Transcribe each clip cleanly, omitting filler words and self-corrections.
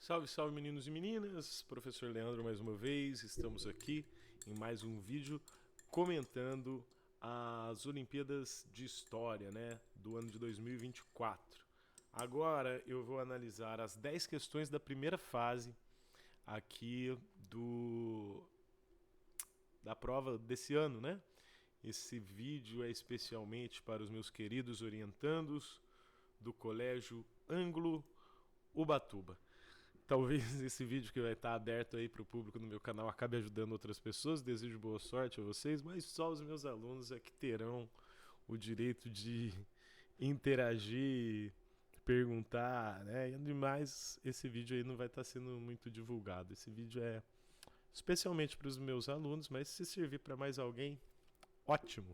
Salve, salve meninos e meninas, professor Leandro mais uma vez, estamos aqui em mais um vídeo comentando as Olimpíadas de História, né, do ano de 2024. Agora eu vou analisar as 10 questões da primeira fase aqui da prova desse ano, né? Esse vídeo é especialmente para os meus queridos orientandos do Colégio Ângulo Ubatuba. Talvez esse vídeo que vai estar aberto aí para o público no meu canal acabe ajudando outras pessoas. Desejo boa sorte a vocês, mas só os meus alunos é que terão o direito de interagir, perguntar, né? E ademais, esse vídeo aí não vai estar sendo muito divulgado. Esse vídeo é especialmente para os meus alunos, mas se servir para mais alguém, ótimo.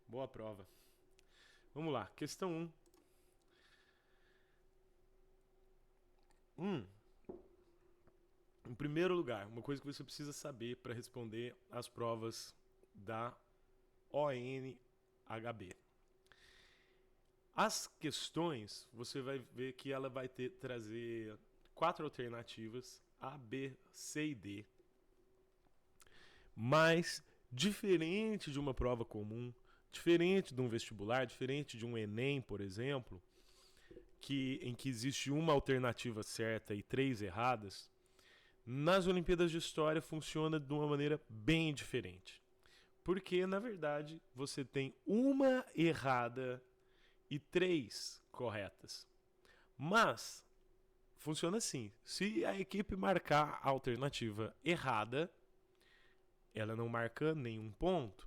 Boa prova. Vamos lá, questão 1. Em primeiro lugar, uma coisa que você precisa saber para responder às provas da ONHB. As questões, você vai ver que ela vai trazer 4 alternativas, A, B, C e D. Mas, diferente de uma prova comum, diferente de um vestibular, diferente de um Enem, por exemplo, em que existe uma alternativa certa e 3 erradas, nas Olimpíadas de História funciona de uma maneira bem diferente. Porque, na verdade, você tem uma errada e 3 corretas. Mas, funciona assim. Se a equipe marcar a alternativa errada, ela não marca nenhum ponto.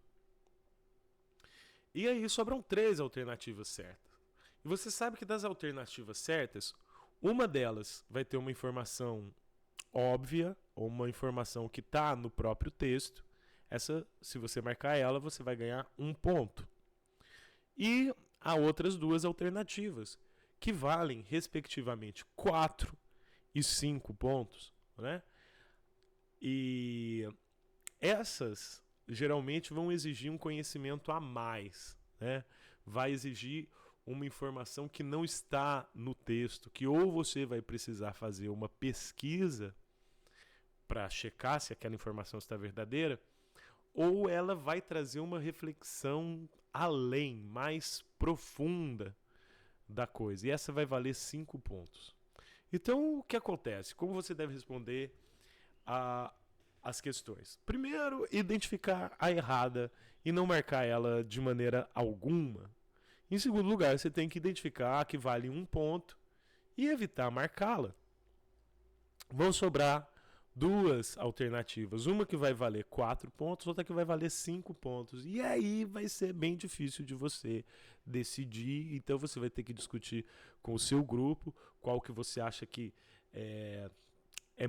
E aí sobram 3 alternativas certas. E você sabe que das alternativas certas, uma delas vai ter uma informação óbvia ou uma informação que está no próprio texto. Essa, se você marcar ela, você vai ganhar 1 ponto. E há outras 2 alternativas que valem respectivamente 4 e 5 pontos, né? E essas geralmente vão exigir um conhecimento a mais, né? Vai exigir uma informação que não está no texto, que ou você vai precisar fazer uma pesquisa para checar se aquela informação está verdadeira, ou ela vai trazer uma reflexão além, mais profunda da coisa. E essa vai valer 5 pontos. Então, o que acontece? Como você deve responder as questões? Primeiro, identificar a errada e não marcar ela de maneira alguma. Em segundo lugar, você tem que identificar a que vale 1 ponto e evitar marcá-la. Vão sobrar 2 alternativas. Uma que vai valer 4 pontos, outra que vai valer 5 pontos. E aí vai ser bem difícil de você decidir. Então você vai ter que discutir com o seu grupo qual que você acha que é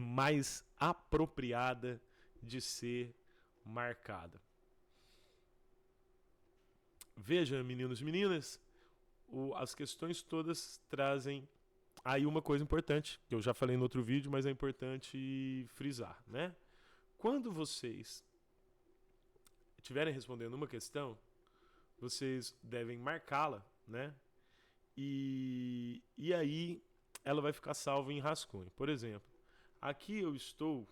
mais apropriada de ser marcada. Veja, meninos e meninas, as questões todas trazem aí uma coisa importante, que eu já falei no outro vídeo, mas é importante frisar, né? Quando vocês estiverem respondendo uma questão, vocês devem marcá-la, né? E aí ela vai ficar salva em rascunho. Por exemplo, aqui eu estou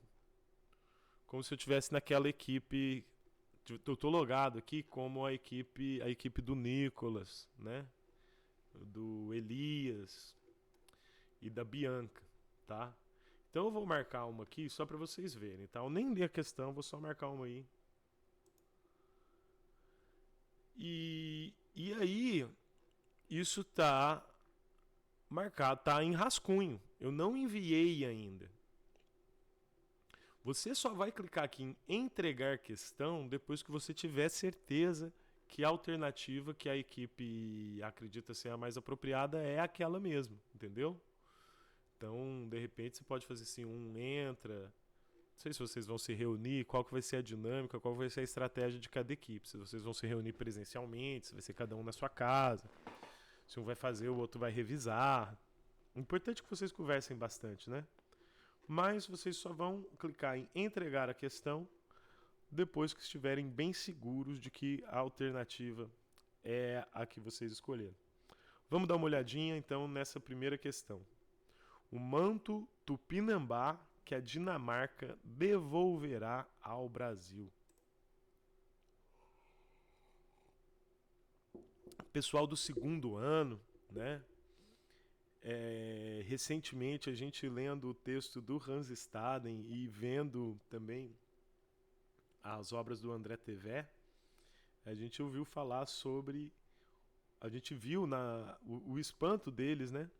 como se eu estivesse naquela equipe. Eu estou logado aqui como a equipe do Nicolas, né? Do Elias e da Bianca, tá? Então eu vou marcar uma aqui só para vocês verem, tá? Eu nem li a questão, vou só marcar uma aí. E aí, isso tá marcado, tá em rascunho. Eu não enviei ainda. Você só vai clicar aqui em entregar questão depois que você tiver certeza que a alternativa que a equipe acredita ser a mais apropriada é aquela mesmo, entendeu? Então, de repente, você pode fazer assim, entra. Não sei se vocês vão se reunir, qual que vai ser a dinâmica, qual vai ser a estratégia de cada equipe. Se vocês vão se reunir presencialmente, se vai ser cada um na sua casa. Se um vai fazer, o outro vai revisar. O importante é que vocês conversem bastante, né? Mas vocês só vão clicar em entregar a questão depois que estiverem bem seguros de que a alternativa é a que vocês escolheram. Vamos dar uma olhadinha então nessa primeira questão. o manto Tupinambá que a Dinamarca devolverá ao Brasil. Pessoal do segundo ano, né? Recentemente a gente lendo o texto do Hans Staden e vendo também as obras do André Tevet, a gente ouviu falar sobre, a gente viu o espanto deles, né,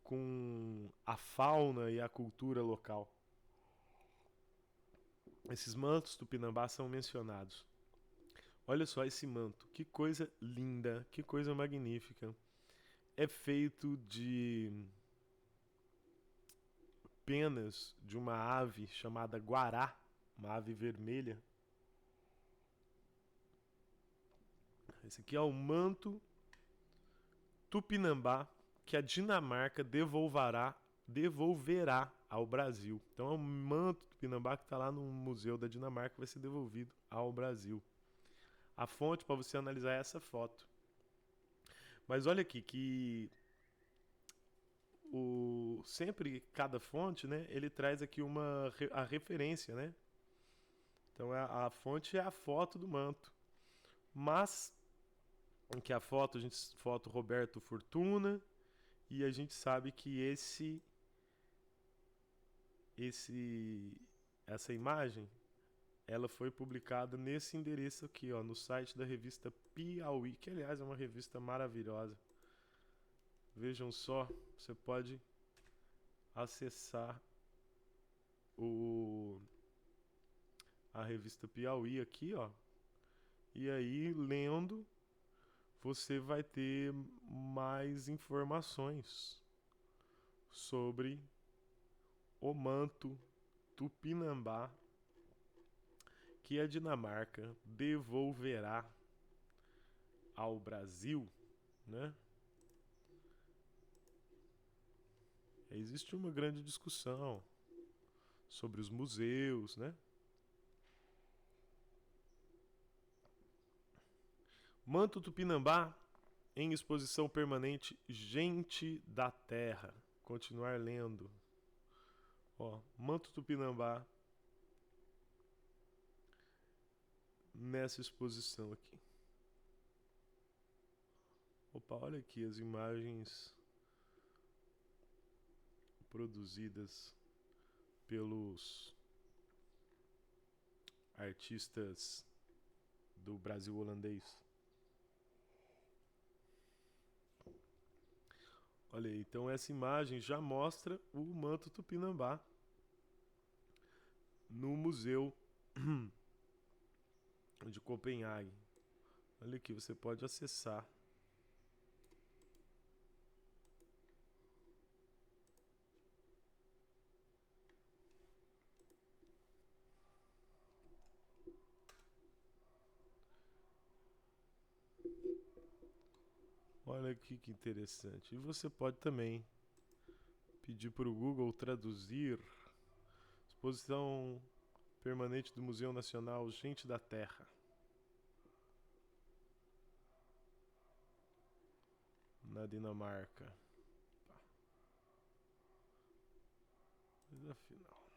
com a fauna e a cultura local. Esses mantos tupinambá são mencionados. Olha só esse manto, que coisa linda, que coisa magnífica. É feito de penas de uma ave chamada guará, uma ave vermelha. Esse aqui é o manto Tupinambá que a Dinamarca devolverá ao Brasil. Então é um manto Tupinambá que está lá no Museu da Dinamarca que vai ser devolvido ao Brasil. A fonte para você analisar é essa foto. Mas olha aqui que sempre cada fonte, né, ele traz aqui a referência, né? Então a fonte é a foto do manto. Mas que a foto, foto Roberto Fortuna, e a gente sabe que essa imagem ela foi publicada nesse endereço aqui, ó, no site da revista Piauí, que aliás é uma revista maravilhosa. Vejam só, você pode acessar a revista Piauí aqui, ó. E aí, lendo, você vai ter mais informações sobre o manto Tupinambá que a Dinamarca devolverá ao Brasil, né? Existe uma grande discussão sobre os museus, né? Manto Tupinambá em exposição permanente Gente da Terra. Continuar lendo. Ó, Manto Tupinambá nessa exposição aqui. Opa, olha aqui as imagens produzidas pelos artistas do Brasil holandês. Olha aí, então essa imagem já mostra o manto Tupinambá no Museu de Copenhague. Olha aqui, você pode acessar. Olha aqui que interessante. E você pode também pedir para o Google traduzir exposição permanente do Museu Nacional Gente da Terra. Na Dinamarca. Afinal.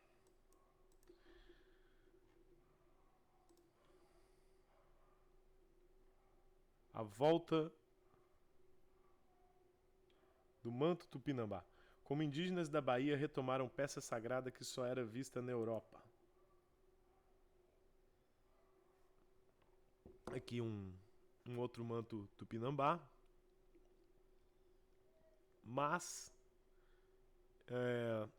A volta do manto Tupinambá. Como indígenas da Bahia retomaram peça sagrada que só era vista na Europa. Aqui um outro manto Tupinambá. Mas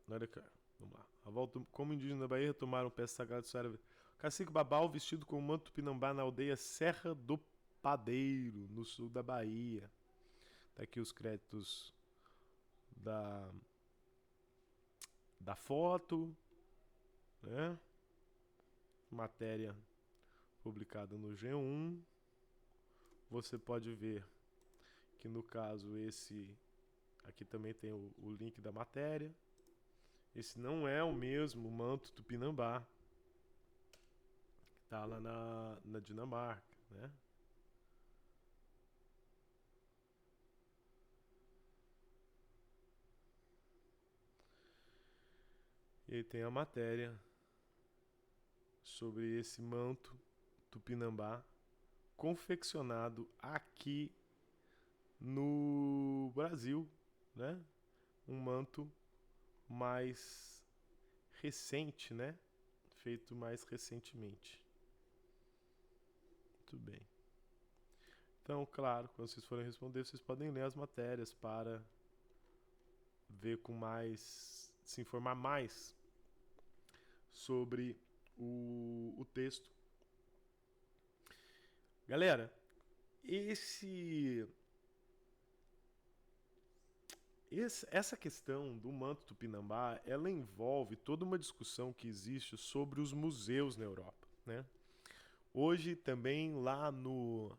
olha cá, vamos lá. A volta, como indígenas da Bahia retomaram peça sagrada que só era vista. Cacique Babau vestido com o manto Tupinambá na aldeia Serra do Padeiro, no sul da Bahia. Tá aqui os créditos da foto, né? Matéria publicada no G1. Você pode ver que no caso esse aqui também tem o link da matéria. Esse não é o mesmo manto Tupinambá que tá lá na Dinamarca, né? E tem a matéria sobre esse manto tupinambá confeccionado aqui no Brasil, né? Um manto mais recente, né? Feito mais recentemente. Muito bem. Então, claro, quando vocês forem responder, vocês podem ler as matérias para ver com mais, se informar mais sobre o texto. Galera, essa questão do manto tupinambá, ela envolve toda uma discussão que existe sobre os museus na Europa, né? Hoje também lá no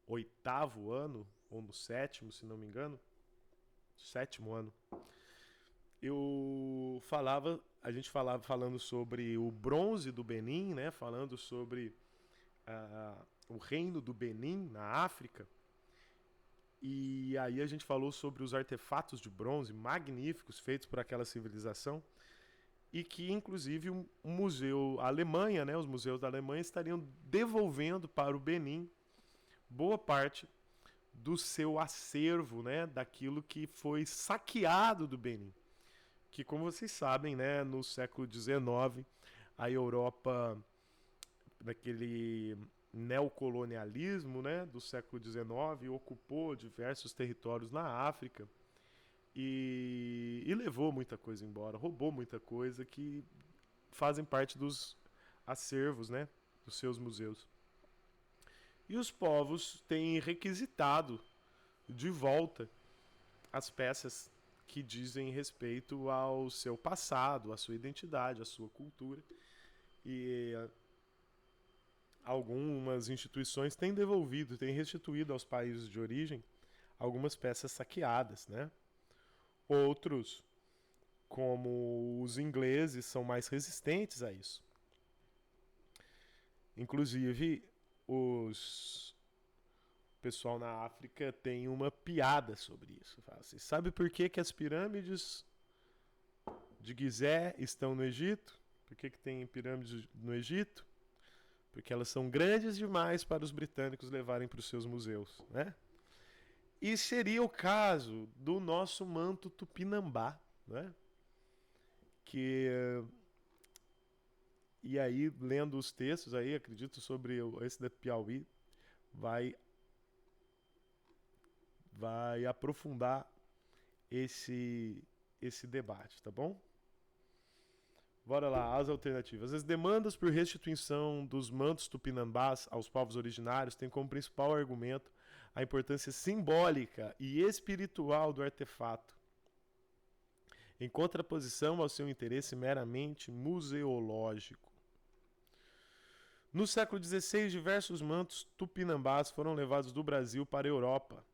8º ano, ou no 7º, se não me engano, 7º ano, a gente falava falando sobre o bronze do Benin, né? Falando sobre o reino do Benin na África. E aí a gente falou sobre os artefatos de bronze magníficos feitos por aquela civilização e que inclusive o museu, a Alemanha, né, os museus da Alemanha estariam devolvendo para o Benin boa parte do seu acervo, né, daquilo que foi saqueado do Benin. Que, como vocês sabem, né, no século XIX, a Europa, daquele neocolonialismo, né, do século XIX, ocupou diversos territórios na África e levou muita coisa embora, roubou muita coisa que fazem parte dos acervos, né, dos seus museus. E os povos têm requisitado de volta as peças que dizem respeito ao seu passado, à sua identidade, à sua cultura. E algumas instituições têm devolvido, têm restituído aos países de origem algumas peças saqueadas, né? Outros, como os ingleses, são mais resistentes a isso. Inclusive, o pessoal na África tem uma piada sobre isso. Fala assim, sabe por que as pirâmides de Gizé estão no Egito? Por que tem pirâmides no Egito? Porque elas são grandes demais para os britânicos levarem para os seus museus, né? E seria o caso do nosso manto tupinambá, né? E aí, lendo os textos aí, acredito sobre esse da Piauí, vai aprofundar esse debate, tá bom? Bora lá, as alternativas. As demandas por restituição dos mantos tupinambás aos povos originários têm como principal argumento a importância simbólica e espiritual do artefato, em contraposição ao seu interesse meramente museológico. No século XVI, diversos mantos tupinambás foram levados do Brasil para a Europa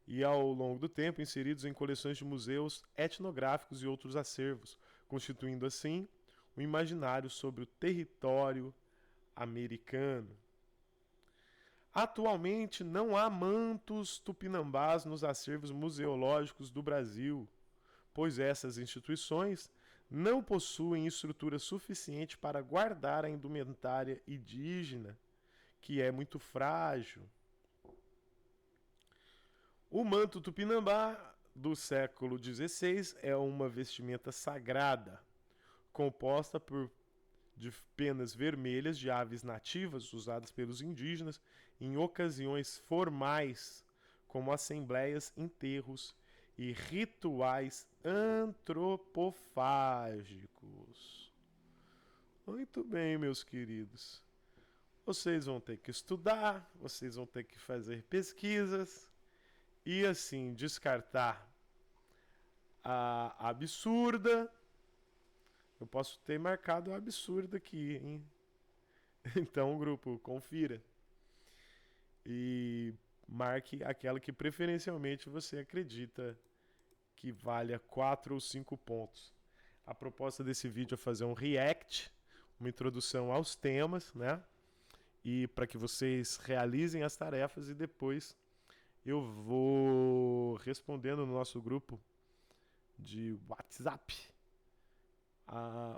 e, ao longo do tempo, inseridos em coleções de museus etnográficos e outros acervos, constituindo, assim, um imaginário sobre o território americano. Atualmente, não há mantos tupinambás nos acervos museológicos do Brasil, pois essas instituições não possuem estrutura suficiente para guardar a indumentária indígena, que é muito frágil. O manto tupinambá do século XVI é uma vestimenta sagrada, composta de penas vermelhas de aves nativas usadas pelos indígenas em ocasiões formais, como assembleias, enterros e rituais antropofágicos. Muito bem, meus queridos. Vocês vão ter que estudar, vocês vão ter que fazer pesquisas e, assim, descartar a absurda. Eu posso ter marcado a absurda aqui, hein? Então, grupo, confira. E marque aquela que preferencialmente você acredita que valha 4 ou 5 pontos. A proposta desse vídeo é fazer um react, uma introdução aos temas, né? E para que vocês realizem as tarefas e depois eu vou respondendo no nosso grupo de WhatsApp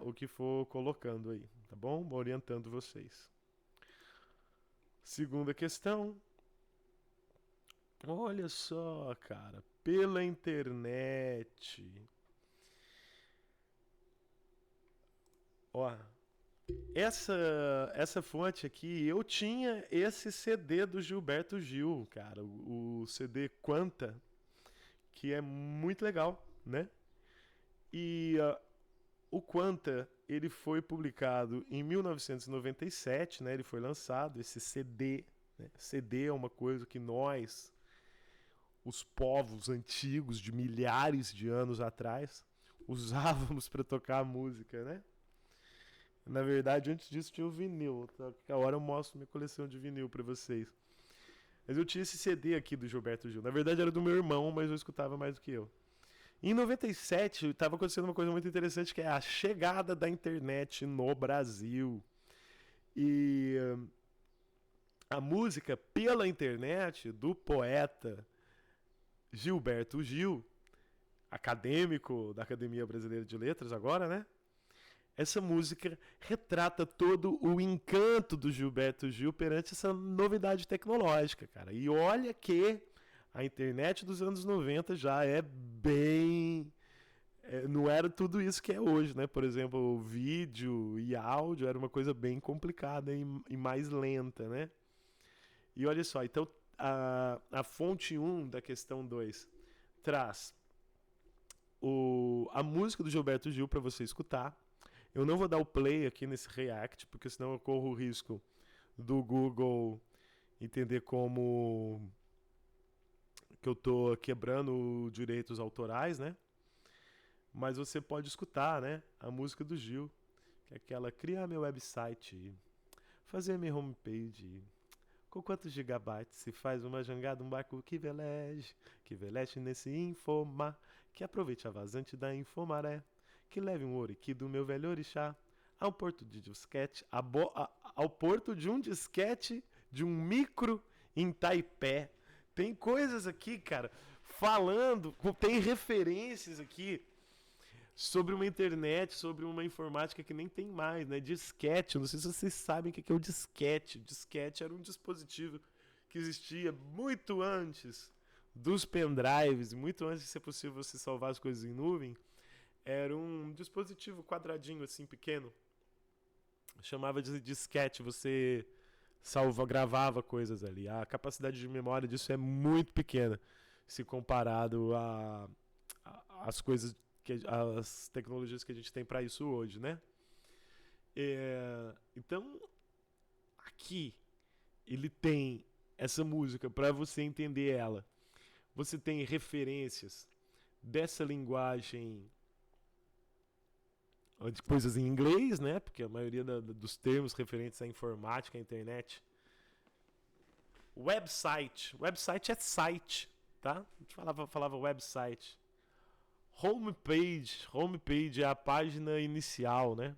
o que for colocando aí, tá bom? Orientando vocês. Segunda questão. Olha só, cara, pela internet. Ó, essa fonte aqui, eu tinha esse CD do Gilberto Gil, cara, o CD Quanta, que é muito legal, né? E o Quanta, ele foi publicado em 1997, né? Ele foi lançado, esse CD. Né? CD é uma coisa que nós, os povos antigos de milhares de anos atrás, usávamos para tocar música, né? Na verdade, antes disso tinha o vinil. Tá? A hora eu mostro minha coleção de vinil para vocês. Mas eu tinha esse CD aqui do Gilberto Gil. Na verdade era do meu irmão, mas eu escutava mais do que eu. Em 97, estava acontecendo uma coisa muito interessante, que é a chegada da internet no Brasil. E a música pela internet do poeta Gilberto Gil, acadêmico da Academia Brasileira de Letras agora, né? Essa música retrata todo o encanto do Gilberto Gil perante essa novidade tecnológica, cara. E olha que a internet dos anos 90 já é bem... não era tudo isso que é hoje, né? Por exemplo, o vídeo e áudio era uma coisa bem complicada e mais lenta, né? E olha só, então a fonte 1 da questão 2 traz a música do Gilberto Gil para você escutar. Eu não vou dar o play aqui nesse React, porque senão eu corro o risco do Google entender como que eu tô quebrando direitos autorais, né? Mas você pode escutar, né? A música do Gil, que é aquela: criar meu website, fazer minha homepage, com quantos gigabytes se faz uma jangada, um barco que veleje nesse informar, que aproveite a vazante da Infomaré, que leve um ouriqui do meu velho orixá ao porto de disquete, ao porto de um disquete de um micro em Taipé. Tem coisas aqui, cara, falando, tem referências aqui sobre uma internet, sobre uma informática que nem tem mais, né? Disquete, não sei se vocês sabem o que é o disquete. O disquete era um dispositivo que existia muito antes dos pendrives, muito antes de ser possível você salvar as coisas em nuvem. Era um dispositivo quadradinho assim, pequeno. Chamava de disquete, você gravava coisas ali. A capacidade de memória disso é muito pequena se comparado às coisas as tecnologias que a gente tem para isso hoje, né? Então, aqui ele tem essa música para você entender ela. Você tem referências dessa linguagem de coisas em inglês, né? Porque a maioria dos termos referentes à informática, à internet. Website. Website é site, tá? A gente falava website. Homepage é a página inicial, né?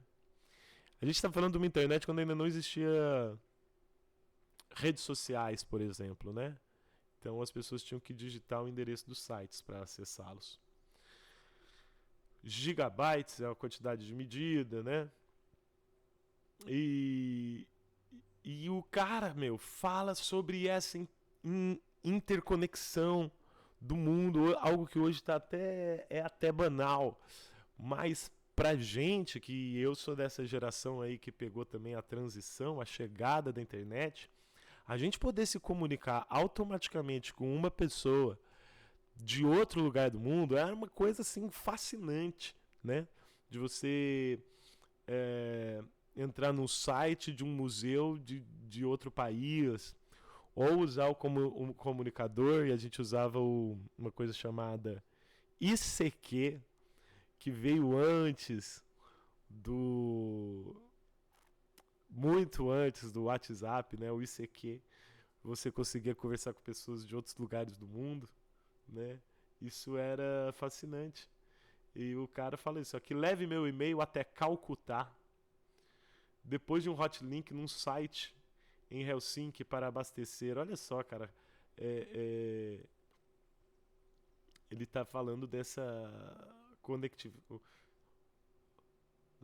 A gente está falando de uma internet quando ainda não existia redes sociais, por exemplo, né? Então as pessoas tinham que digitar o endereço dos sites para acessá-los. Gigabytes é a quantidade de medida, né? E o cara, fala sobre essa interconexão do mundo, algo que hoje é até banal, mas pra gente, que eu sou dessa geração aí que pegou também a transição, a chegada da internet, a gente poder se comunicar automaticamente com uma pessoa de outro lugar do mundo era uma coisa assim fascinante, né? De você entrar no site de um museu de outro país, ou usar um comunicador, e a gente usava uma coisa chamada ICQ, que veio muito antes do WhatsApp, né? O ICQ, você conseguia conversar com pessoas de outros lugares do mundo, né? Isso era fascinante. E o cara fala isso aqui: leve meu e-mail até Calcutá, depois de um hotlink num site em Helsinki para abastecer. Olha só, cara, ele está falando dessa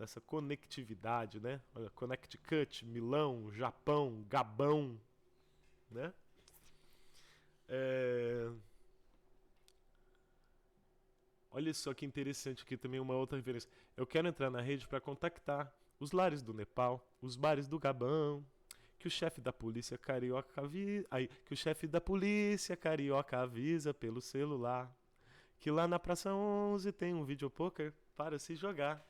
dessa conectividade, né? Connecticut, Milão, Japão, Gabão, né? Olha só que interessante aqui também uma outra referência. Eu quero entrar na rede para contactar os lares do Nepal, os bares do Gabão, que o chefe da polícia carioca avisa pelo celular que lá na Praça 11 tem um videopoker para se jogar.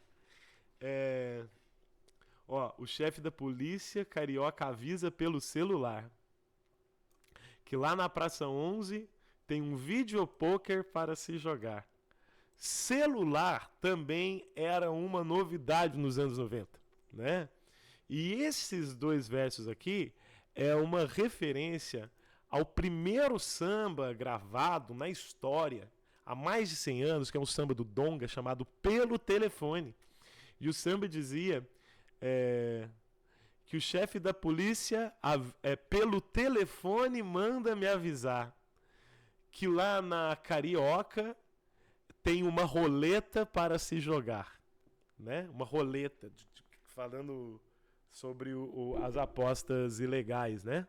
O chefe da polícia carioca avisa pelo celular que lá na Praça 11 tem um videopoker para se jogar. Celular também era uma novidade nos anos 90, né? E esses dois versos aqui é uma referência ao primeiro samba gravado na história, há mais de 100 anos, que é um samba do Donga, chamado Pelo Telefone. E o samba dizia que o chefe da polícia, pelo telefone, manda me avisar que lá na Carioca tem uma roleta para se jogar, né? Uma roleta, falando sobre as apostas ilegais, né?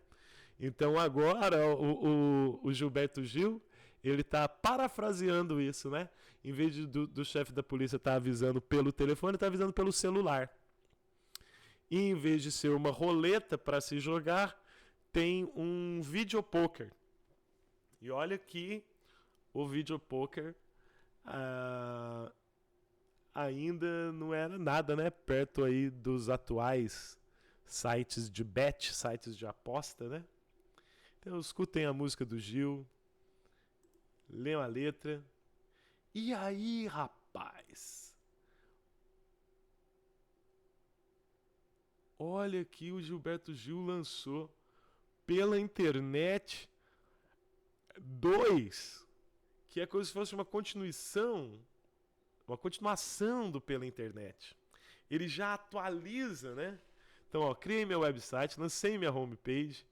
Então agora o Gilberto Gil, ele está parafraseando isso, né? Em vez do chefe da polícia estar avisando pelo telefone, está avisando pelo celular. E em vez de ser uma roleta para se jogar, tem um videopoker. E olha que o videopoker ainda não era nada, né? Perto aí dos atuais sites de bet, sites de aposta, né? Então escutem a música do Gil, leiam a letra. E aí, rapaz? Olha que o Gilberto Gil lançou pela internet 2, que é como se fosse uma continuação do Pela Internet. Ele já atualiza, né? Então, criei meu website, lancei minha homepage.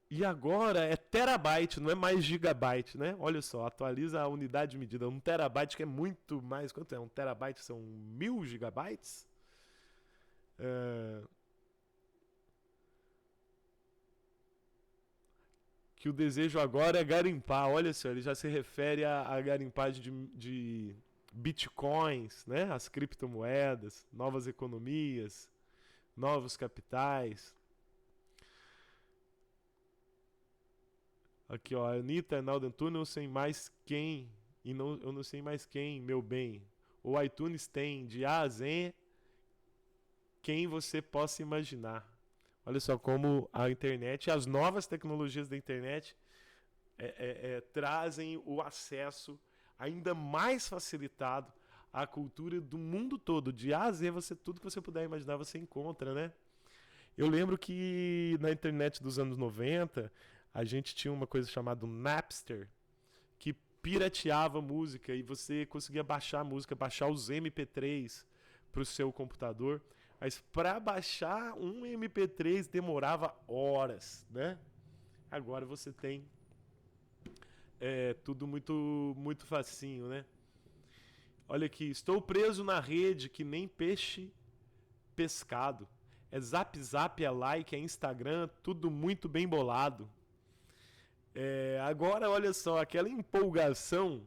E agora é terabyte, não é mais gigabyte, né? Olha só, atualiza a unidade de medida. 1 terabyte, que é muito mais... Quanto é? 1 terabyte são 1000 gigabytes? Que o desejo agora é garimpar. Olha só, ele já se refere à garimpagem de bitcoins, né? As criptomoedas, novas economias, novos capitais. Aqui, ó, Anitta, Arnaldo Antunes, não sei mais quem, eu não sei mais quem, meu bem. O iTunes tem de A a Z quem você possa imaginar. Olha só como a internet, as novas tecnologias da internet trazem o acesso ainda mais facilitado à cultura do mundo todo. De A a Z, tudo que você puder imaginar, você encontra, né? Eu lembro que na internet dos anos 90, a gente tinha uma coisa chamada Napster, que pirateava música e você conseguia baixar a música, baixar os MP3 para o seu computador. Mas para baixar um MP3 demorava horas, né? Agora você tem tudo muito, muito facinho, né? Olha aqui, estou preso na rede que nem peixe pescado. É Zap Zap, é like, é Instagram, tudo muito bem bolado. Agora, olha só, aquela empolgação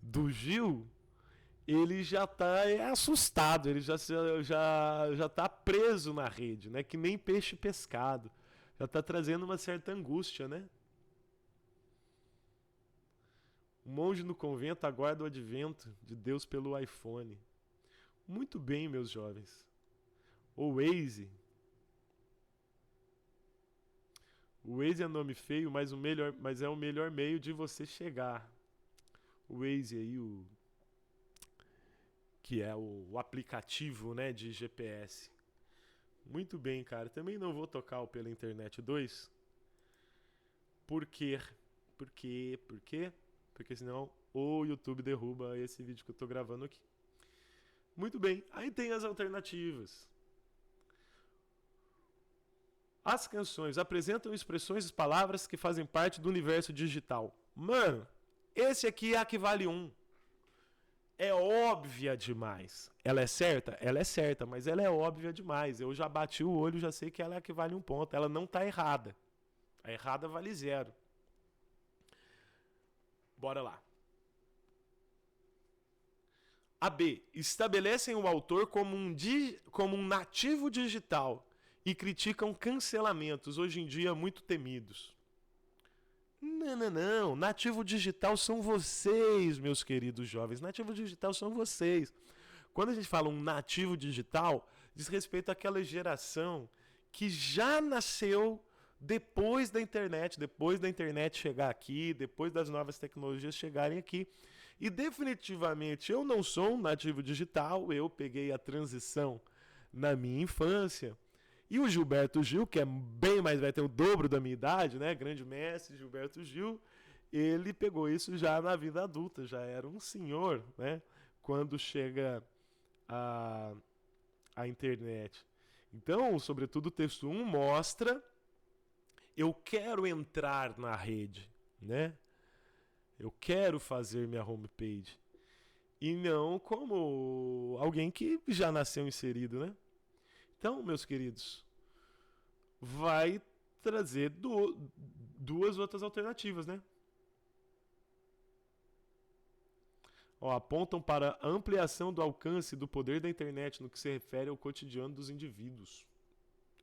do Gil, ele já está assustado, ele já tá preso na rede, né? Que nem peixe pescado. Já está trazendo uma certa angústia, né? O monge no convento aguarda o advento de Deus pelo iPhone. Muito bem, meus jovens. O Waze é nome feio, mas é o melhor meio de você chegar. O Waze aí, que é o aplicativo, né, de GPS. Muito bem, cara. Também não vou tocar o Pela Internet 2. Por quê? Porque senão o YouTube derruba esse vídeo que eu tô gravando aqui. Muito bem. Aí tem as alternativas. As canções apresentam expressões e palavras que fazem parte do universo digital. Mano, esse aqui é a que vale 1. é óbvia demais. Ela é certa? Ela é certa, mas ela é óbvia demais. Eu já bati o olho, já sei que ela é a que vale um ponto. Ela não está errada. A errada vale 0. Bora lá. A B. Estabelecem o autor como um nativo digital e criticam cancelamentos, hoje em dia muito temidos. Não. Nativo digital são vocês, meus queridos jovens. Nativo digital são vocês. Quando a gente fala um nativo digital, diz respeito àquela geração que já nasceu depois da internet chegar aqui, depois das novas tecnologias chegarem aqui. E definitivamente eu não sou um nativo digital, eu peguei a transição na minha infância. E o Gilberto Gil, que é bem mais velho, tem o dobro da minha idade, né? Grande mestre Gilberto Gil, ele pegou isso já na vida adulta, já era um senhor, né? Quando chega a internet. Então, sobretudo o texto 1 mostra: eu quero entrar na rede, né? Eu quero fazer minha homepage. E não como alguém que já nasceu inserido, né? Então, meus queridos, vai trazer duas outras alternativas, né? Apontam para a ampliação do alcance do poder da internet no que se refere ao cotidiano dos indivíduos.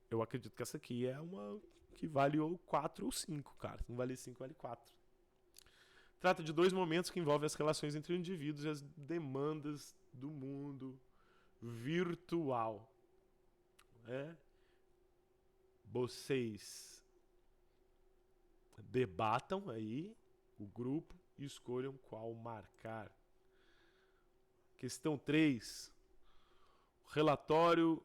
Eu acredito que essa aqui é uma que vale ou 4 ou 5, cara. Se não vale 5, vale 4. Trata de 2 momentos que envolvem as relações entre indivíduos e as demandas do mundo virtual. Vocês debatam aí o grupo e escolham qual marcar. Questão 3. Relatório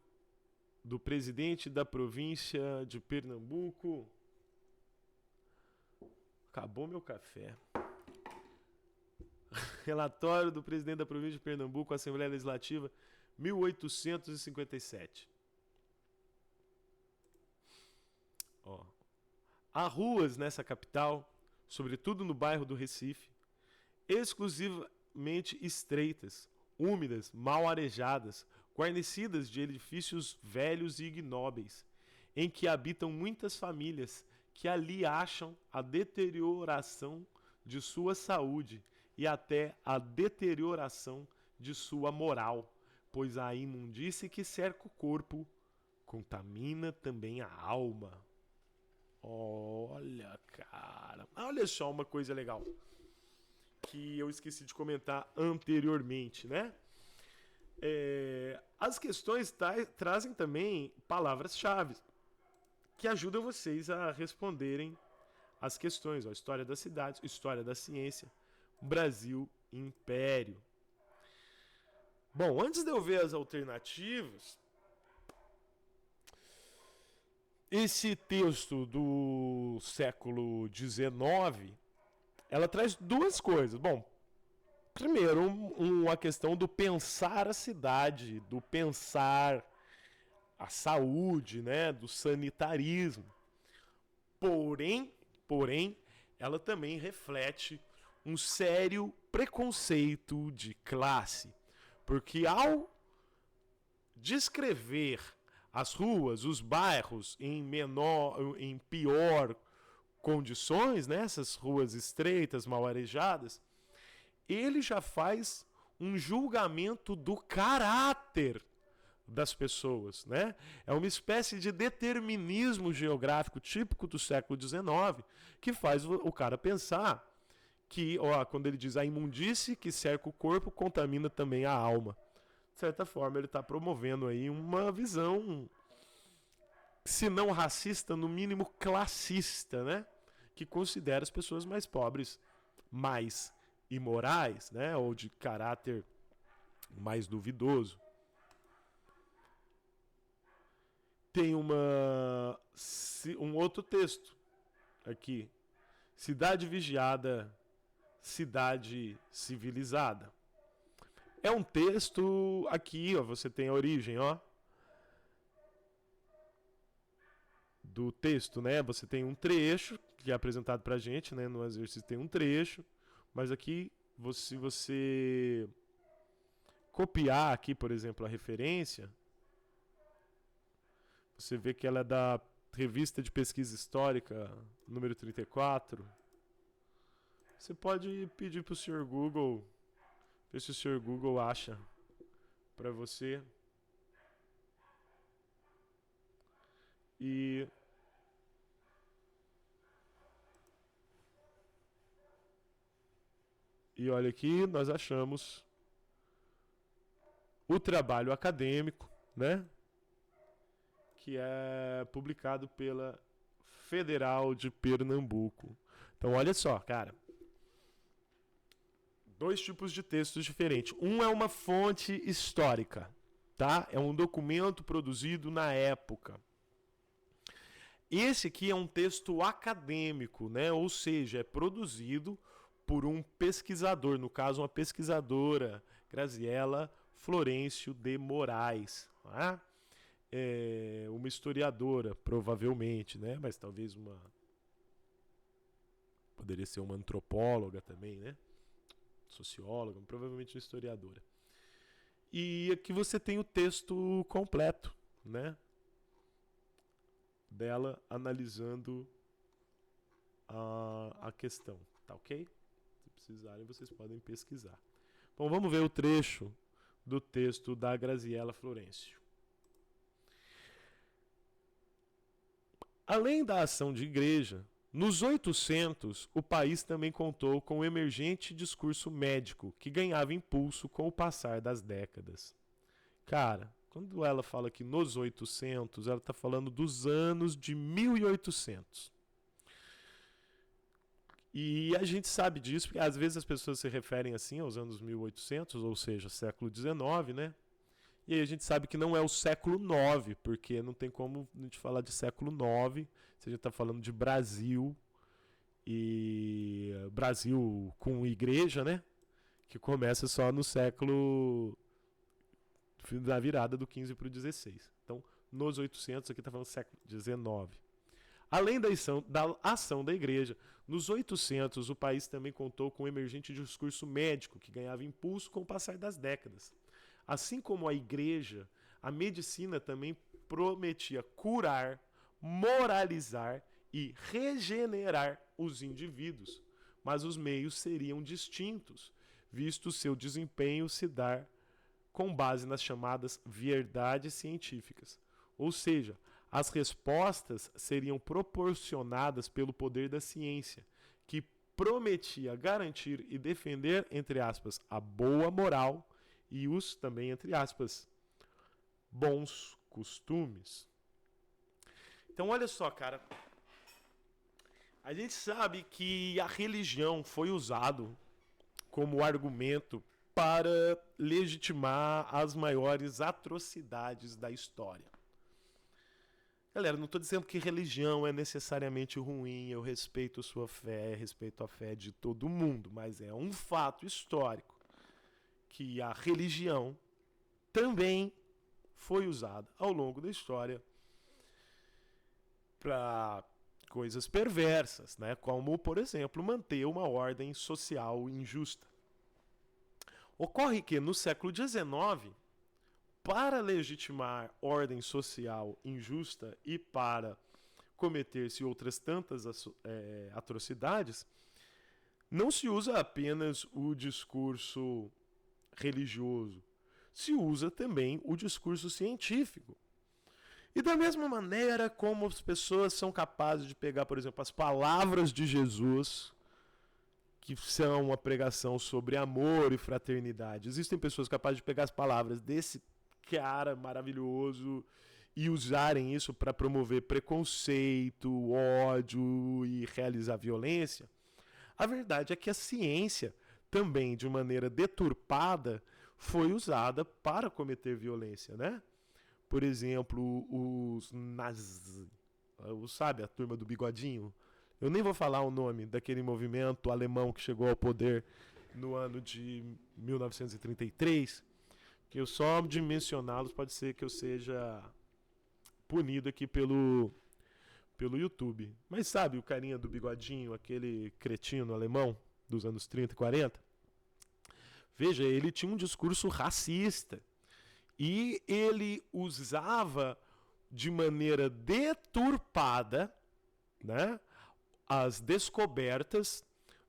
do presidente da província de Pernambuco. Acabou meu café. Relatório do presidente da província de Pernambuco, Assembleia Legislativa, 1857. Há ruas nessa capital, sobretudo no bairro do Recife, exclusivamente estreitas, úmidas, mal arejadas, guarnecidas de edifícios velhos e ignóbeis, em que habitam muitas famílias que ali acham a deterioração de sua saúde e até a deterioração de sua moral, pois a imundície que cerca o corpo contamina também a alma. Olha, cara. Olha só uma coisa legal que eu esqueci de comentar anteriormente, né? As questões trazem também palavras-chave que ajudam vocês a responderem as questões. História das cidades, história da ciência, Brasil, Império. Bom, antes de eu ver as alternativas, esse texto do século XIX, ela traz 2 coisas. Bom, primeiro, a questão do pensar a cidade, do pensar a saúde, né, do sanitarismo. Porém, ela também reflete um sério preconceito de classe, porque ao descrever as ruas, os bairros em pior condições, né, essas ruas estreitas, mal arejadas, ele já faz um julgamento do caráter das pessoas, né? É uma espécie de determinismo geográfico típico do século XIX que faz o cara pensar que, quando ele diz a imundície que cerca o corpo contamina também a alma. De certa forma, ele está promovendo aí uma visão, se não racista, no mínimo classista, né? Que considera as pessoas mais pobres mais imorais, né? Ou de caráter mais duvidoso. Tem um outro texto aqui. Cidade vigiada, cidade civilizada. É um texto aqui, você tem a origem, do texto, né? Você tem um trecho que é apresentado pra gente, né? No exercício tem um trecho, mas aqui você copiar aqui, por exemplo, a referência, você vê que ela é da Revista de Pesquisa Histórica, número 34. Você pode pedir para o Sr. Google, ver se o Sr. Google acha para você. E olha aqui, nós achamos o trabalho acadêmico, né? Que é publicado pela Federal de Pernambuco. Então, olha só, cara. 2 tipos de textos diferentes. Um é uma fonte histórica, tá? É um documento produzido na época. Esse aqui é um texto acadêmico, né? Ou seja, é produzido por um pesquisador, no caso, uma pesquisadora, Graziela Florencio de Moraes, tá? Uma historiadora, provavelmente, né? Mas talvez poderia ser uma antropóloga também, né? Socióloga, provavelmente uma historiadora. E aqui você tem o texto completo, né? Dela analisando a questão, tá ok? Se precisarem, vocês podem pesquisar. Bom, vamos ver o trecho do texto da Graziela Florencio. Além da ação de igreja, nos 800, o país também contou com o emergente discurso médico, que ganhava impulso com o passar das décadas. Cara, quando ela fala que nos 800, ela está falando dos anos de 1800. E a gente sabe disso, porque às vezes as pessoas se referem assim aos anos 1800, ou seja, século XIX, né? E aí a gente sabe que não é o século IX, porque não tem como a gente falar de século IX, se a gente está falando de Brasil, e Brasil com igreja, né? Que começa só no século da virada do 15 para o 16. Então, nos 800, aqui está falando do século XIX. Além da ação da igreja, nos 800 o país também contou com um emergente discurso médico que ganhava impulso com o passar das décadas. Assim como a igreja, a medicina também prometia curar, moralizar e regenerar os indivíduos, mas os meios seriam distintos, visto seu desempenho se dar com base nas chamadas verdades científicas. Ou seja, as respostas seriam proporcionadas pelo poder da ciência, que prometia garantir e defender, entre aspas, a boa moral e os, também, entre aspas, bons costumes. Então, olha só, cara. A gente sabe que a religião foi usado como argumento para legitimar as maiores atrocidades da história. Galera, não estou dizendo que religião é necessariamente ruim, eu respeito a sua fé, respeito a fé de todo mundo, mas é um fato histórico que a religião também foi usada ao longo da história para coisas perversas, né? Como, por exemplo, manter uma ordem social injusta. Ocorre que no século XIX, para legitimar ordem social injusta e para cometer-se outras tantas atrocidades, não se usa apenas o discurso religioso, se usa também o discurso científico. E da mesma maneira como as pessoas são capazes de pegar, por exemplo, as palavras de Jesus, que são uma pregação sobre amor e fraternidade. Existem pessoas capazes de pegar as palavras desse cara maravilhoso e usarem isso para promover preconceito, ódio e realizar violência. A verdade é que a ciência, também de maneira deturpada, foi usada para cometer violência, né? Por exemplo, os nazis, sabe, a turma do bigodinho? Eu nem vou falar o nome daquele movimento alemão que chegou ao poder no ano de 1933, que eu só de mencioná-los pode ser que eu seja punido aqui pelo YouTube. Mas sabe o carinha do bigodinho, aquele cretino alemão dos anos 30 e 40? Veja, ele tinha um discurso racista e ele usava de maneira deturpada, né, as descobertas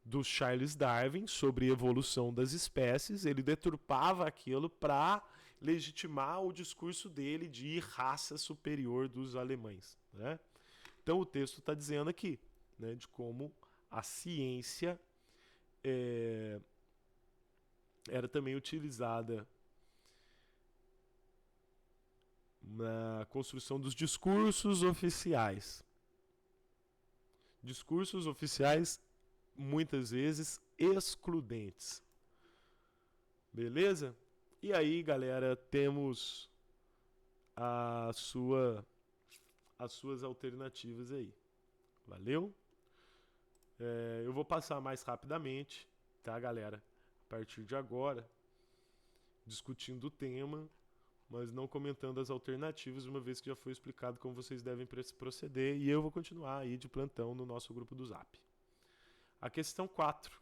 do Charles Darwin sobre a evolução das espécies. Ele deturpava aquilo para legitimar o discurso dele de raça superior dos alemães, né? Então o texto está dizendo aqui, né, de como a ciência era também utilizada na construção dos discursos oficiais. Discursos oficiais, muitas vezes, excludentes. Beleza? E aí, galera, temos as suas alternativas aí. Valeu? Eu vou passar mais rapidamente, tá, galera? A partir de agora, discutindo o tema, mas não comentando as alternativas, uma vez que já foi explicado como vocês devem proceder, e eu vou continuar aí de plantão no nosso grupo do Zap. A questão 4.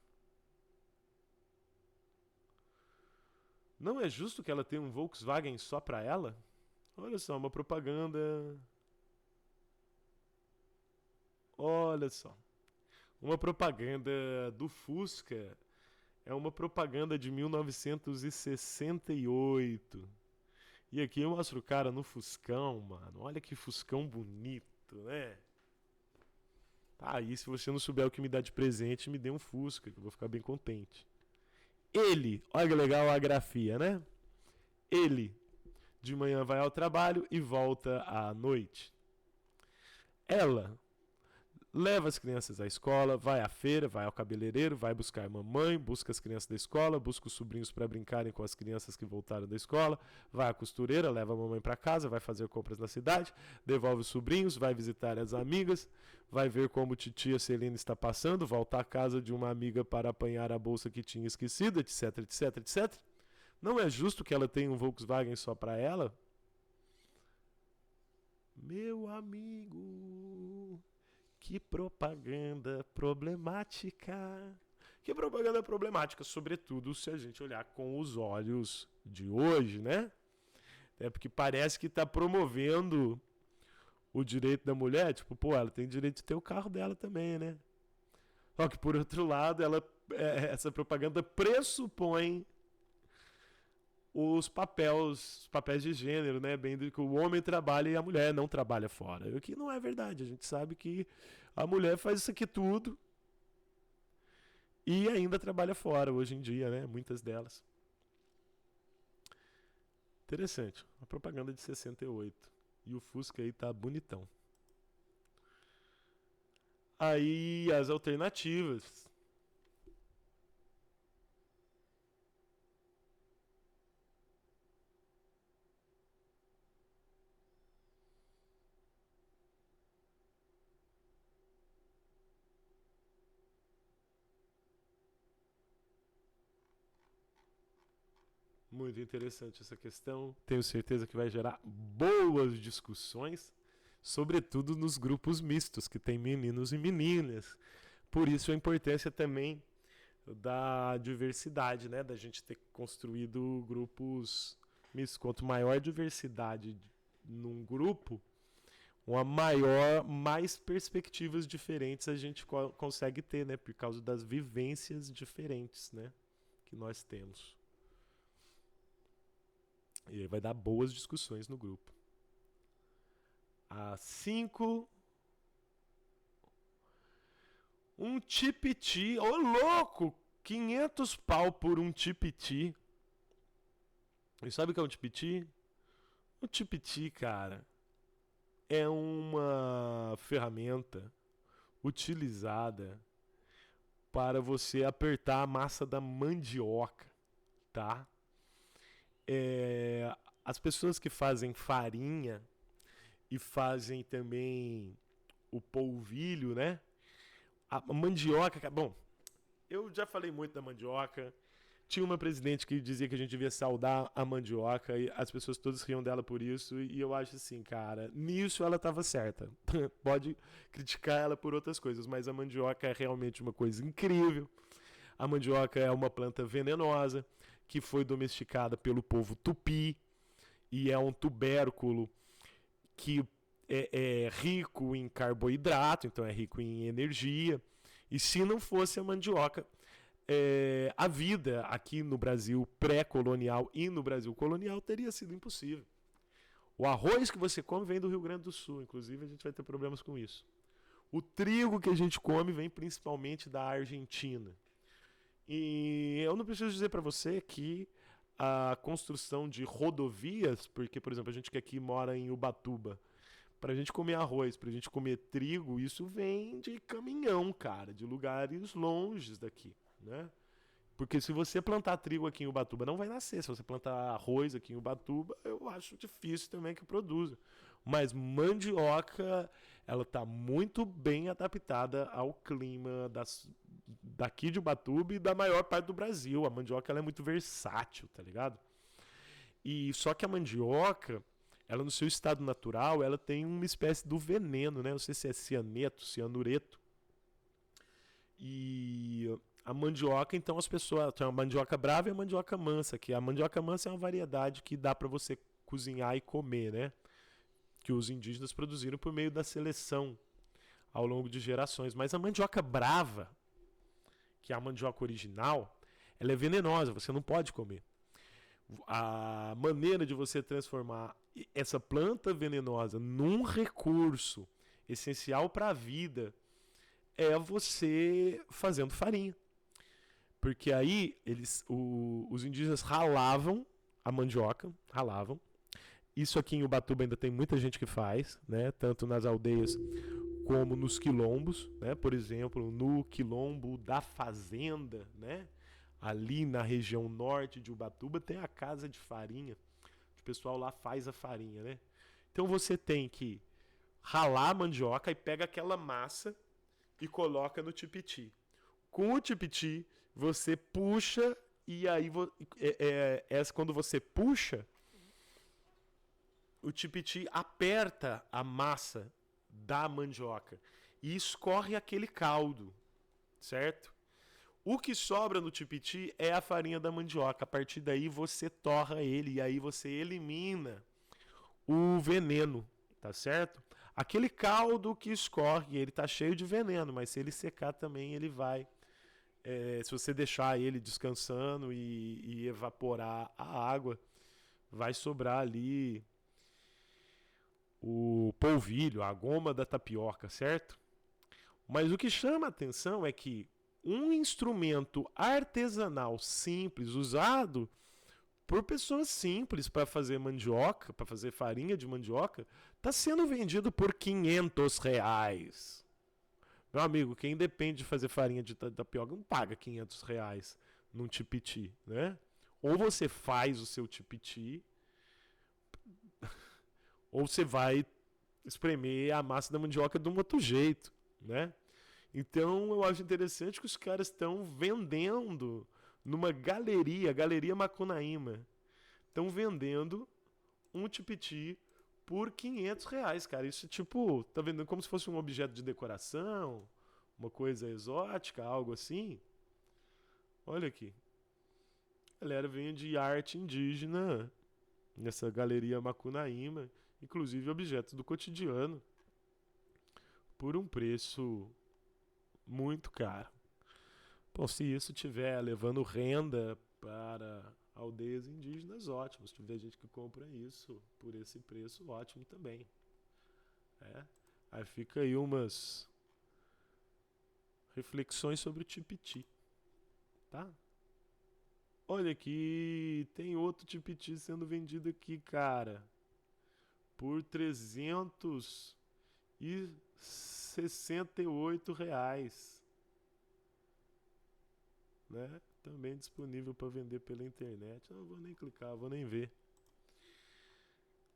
Não é justo que ela tenha um Volkswagen só para ela? Olha só, uma propaganda. Olha só. Uma propaganda do Fusca. É uma propaganda de 1968. E aqui eu mostro o cara no Fuscão, mano. Olha que Fuscão bonito, né? Tá aí, se você não souber o que me dá de presente, me dê um Fusca, que eu vou ficar bem contente. Ele, olha que legal a grafia, né? Ele, de manhã vai ao trabalho e volta à noite. Ela leva as crianças à escola, vai à feira, vai ao cabeleireiro, vai buscar mamãe, busca as crianças da escola, busca os sobrinhos para brincarem com as crianças que voltaram da escola, vai à costureira, leva a mamãe para casa, vai fazer compras na cidade, devolve os sobrinhos, vai visitar as amigas, vai ver como titia Celina está passando, volta à casa de uma amiga para apanhar a bolsa que tinha esquecido, etc, etc, etc. Não é justo que ela tenha um Volkswagen só para ela? Meu amigo... Que propaganda problemática. Que propaganda problemática, sobretudo se a gente olhar com os olhos de hoje, né? É porque parece que está promovendo o direito da mulher. Tipo, pô, ela tem direito de ter o carro dela também, né? Só que, por outro lado, essa propaganda pressupõe os papéis de gênero, né? Bem do que o homem trabalha e a mulher não trabalha fora. O que não é verdade. A gente sabe que a mulher faz isso aqui tudo e ainda trabalha fora hoje em dia, né? Muitas delas. Interessante. A propaganda de 68. E o Fusca aí tá bonitão. Aí as alternativas. Muito interessante essa questão. Tenho certeza que vai gerar boas discussões, sobretudo nos grupos mistos, que tem meninos e meninas. Por isso a importância também da diversidade, né? Da gente ter construído grupos mistos. Quanto maior a diversidade num grupo, mais perspectivas diferentes a gente consegue ter, né? Por causa das vivências diferentes, né? Que nós temos. E aí vai dar boas discussões no grupo. A 5. Um tipiti. Ô, louco! 500 pau por um tipiti. E sabe o que é um tipiti? O tipiti, cara, é uma ferramenta utilizada para você apertar a massa da mandioca, tá? As pessoas que fazem farinha e fazem também o polvilho, né? A mandioca, bom, eu já falei muito da mandioca. Tinha uma presidente que dizia que a gente devia saudar a mandioca e as pessoas todas riam dela por isso. E eu acho assim, cara, nisso ela estava certa. Pode criticar ela por outras coisas, mas a mandioca é realmente uma coisa incrível. A mandioca é uma planta venenosa que foi domesticada pelo povo tupi e é um tubérculo que é rico em carboidrato, então é rico em energia. E se não fosse a mandioca, a vida aqui no Brasil pré-colonial e no Brasil colonial teria sido impossível. O arroz que você come vem do Rio Grande do Sul, inclusive a gente vai ter problemas com isso. O trigo que a gente come vem principalmente da Argentina. E eu não preciso dizer para você que a construção de rodovias, porque, por exemplo, a gente que aqui mora em Ubatuba, pra gente comer arroz, pra gente comer trigo, isso vem de caminhão, cara, de lugares longes daqui, né? Porque se você plantar trigo aqui em Ubatuba, não vai nascer. Se você plantar arroz aqui em Ubatuba, eu acho difícil também que produza. Mas mandioca, ela está muito bem adaptada ao clima daqui de Ubatuba e da maior parte do Brasil. A mandioca ela é muito versátil, tá ligado? E só que a mandioca, ela no seu estado natural, ela tem uma espécie do veneno, né? Não sei se é cianeto, cianureto. E a mandioca, então as pessoas tem a mandioca brava e a mandioca mansa, que a mandioca mansa é uma variedade que dá para você cozinhar e comer, né? Que os indígenas produziram por meio da seleção ao longo de gerações. Mas a mandioca brava, que é a mandioca original, ela é venenosa, você não pode comer. A maneira de você transformar essa planta venenosa num recurso essencial para a vida é você fazendo farinha. Porque aí os indígenas ralavam a mandioca, ralavam. Isso aqui em Ubatuba ainda tem muita gente que faz, né? Tanto nas aldeias como nos quilombos, né? Por exemplo, no quilombo da Fazenda, né? Ali na região norte de Ubatuba tem a casa de farinha. O pessoal lá faz a farinha, né? Então você tem que ralar a mandioca e pega aquela massa e coloca no tipiti. Com o tipiti, você puxa e aí quando você puxa, o tipiti aperta a massa da mandioca e escorre aquele caldo, certo? O que sobra no tipiti é a farinha da mandioca. A partir daí você torra ele e aí você elimina o veneno, tá certo? Aquele caldo que escorre, ele tá cheio de veneno, mas se ele secar também ele vai. Se você deixar ele descansando e evaporar a água, vai sobrar ali o polvilho, a goma da tapioca, certo? Mas o que chama a atenção é que um instrumento artesanal simples, usado por pessoas simples para fazer mandioca, para fazer farinha de mandioca, está sendo vendido por R$ 500. Meu amigo, quem depende de fazer farinha de tapioca não paga R$ 500 num tipiti, né? Ou você faz o seu tipiti, ou você vai espremer a massa da mandioca de um outro jeito, né? Então eu acho interessante que os caras estão vendendo numa Galeria Macunaíma, estão vendendo um tipiti por R$ 500, cara. Isso tipo, tá vendendo como se fosse um objeto de decoração, uma coisa exótica, algo assim. Olha aqui. A galera vende arte indígena nessa Galeria Macunaíma, inclusive objetos do cotidiano, por um preço muito caro. Bom, se isso estiver levando renda para aldeias indígenas, ótimo. Se tiver gente que compra isso por esse preço, ótimo também. Aí fica aí umas reflexões sobre o tipiti, tá? Olha aqui, tem outro tipiti sendo vendido aqui, cara, por R$ 368, né? Também disponível para vender pela internet. Não vou nem clicar, vou nem ver.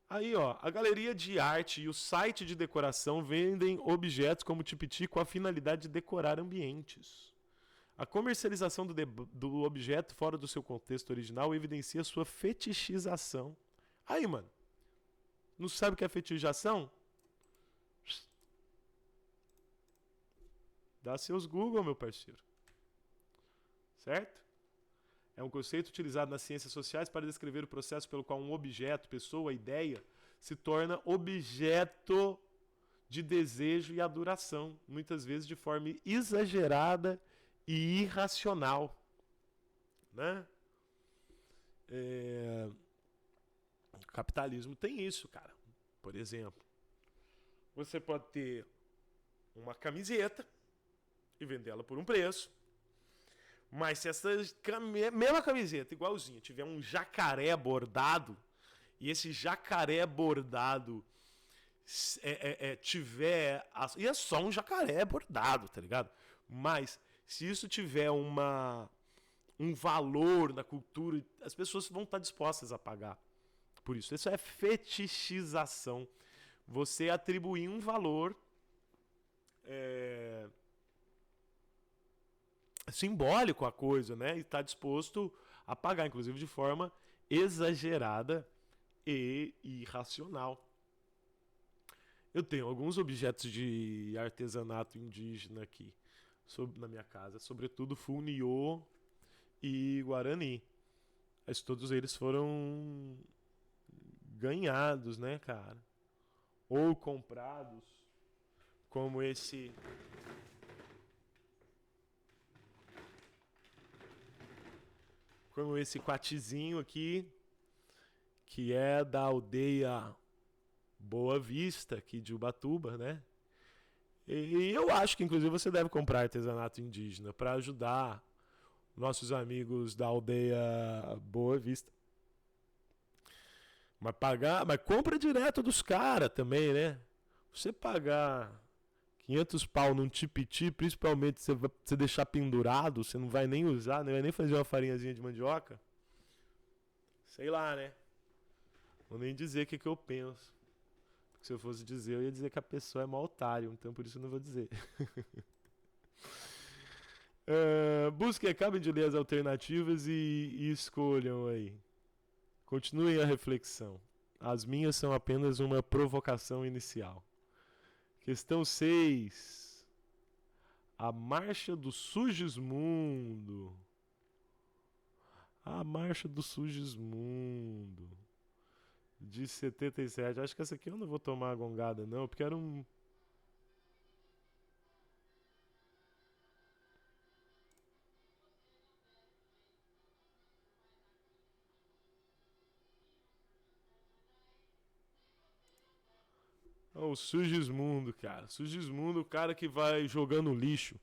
Aí, ó, a galeria de arte e o site de decoração vendem objetos como tipiti com a finalidade de decorar ambientes. A comercialização do objeto fora do seu contexto original evidencia sua fetichização. Aí, mano, não sabe o que é fetichização? Dá seus Google, meu parceiro. Certo? É um conceito utilizado nas ciências sociais para descrever o processo pelo qual um objeto, pessoa, ideia, se torna objeto de desejo e adoração, muitas vezes de forma exagerada e irracional, né? O capitalismo tem isso, cara. Por exemplo, você pode ter uma camiseta e vendê-la por um preço, mas se essa mesma camiseta, igualzinha, tiver um jacaré bordado, e esse jacaré bordado tiver. E é só um jacaré bordado, tá ligado? Mas se isso tiver um valor na cultura, as pessoas vão estar dispostas a pagar por isso. Isso é fetichização. Você atribuir um valor simbólico à coisa, né? E está disposto a pagar, inclusive de forma exagerada e irracional. Eu tenho alguns objetos de artesanato indígena aqui na minha casa, sobretudo Funiô e Guarani. Mas todos eles foram ganhados, né, cara? Ou comprados, como esse quatizinho aqui, que é da aldeia Boa Vista, aqui de Ubatuba, né? E eu acho que, inclusive, você deve comprar artesanato indígena para ajudar nossos amigos da aldeia Boa Vista. Mas compra direto dos caras também, né? Você pagar 500 pau num tipiti, principalmente se você deixar pendurado, você não vai nem usar, não vai nem fazer uma farinhazinha de mandioca. Sei lá, né? Vou nem dizer o que eu penso. Porque se eu fosse dizer, eu ia dizer que a pessoa é mau otário, então por isso eu não vou dizer. Busquem, acabem de ler as alternativas e escolham aí. Continuem a reflexão. As minhas são apenas uma provocação inicial. Questão 6. A Marcha do Sugismundo. A Marcha do Sugismundo. De 77. Acho que essa aqui eu não vou tomar a gongada, não, porque era um. Oh, o Sugismundo, cara. Sugismundo, o cara que vai jogando lixo.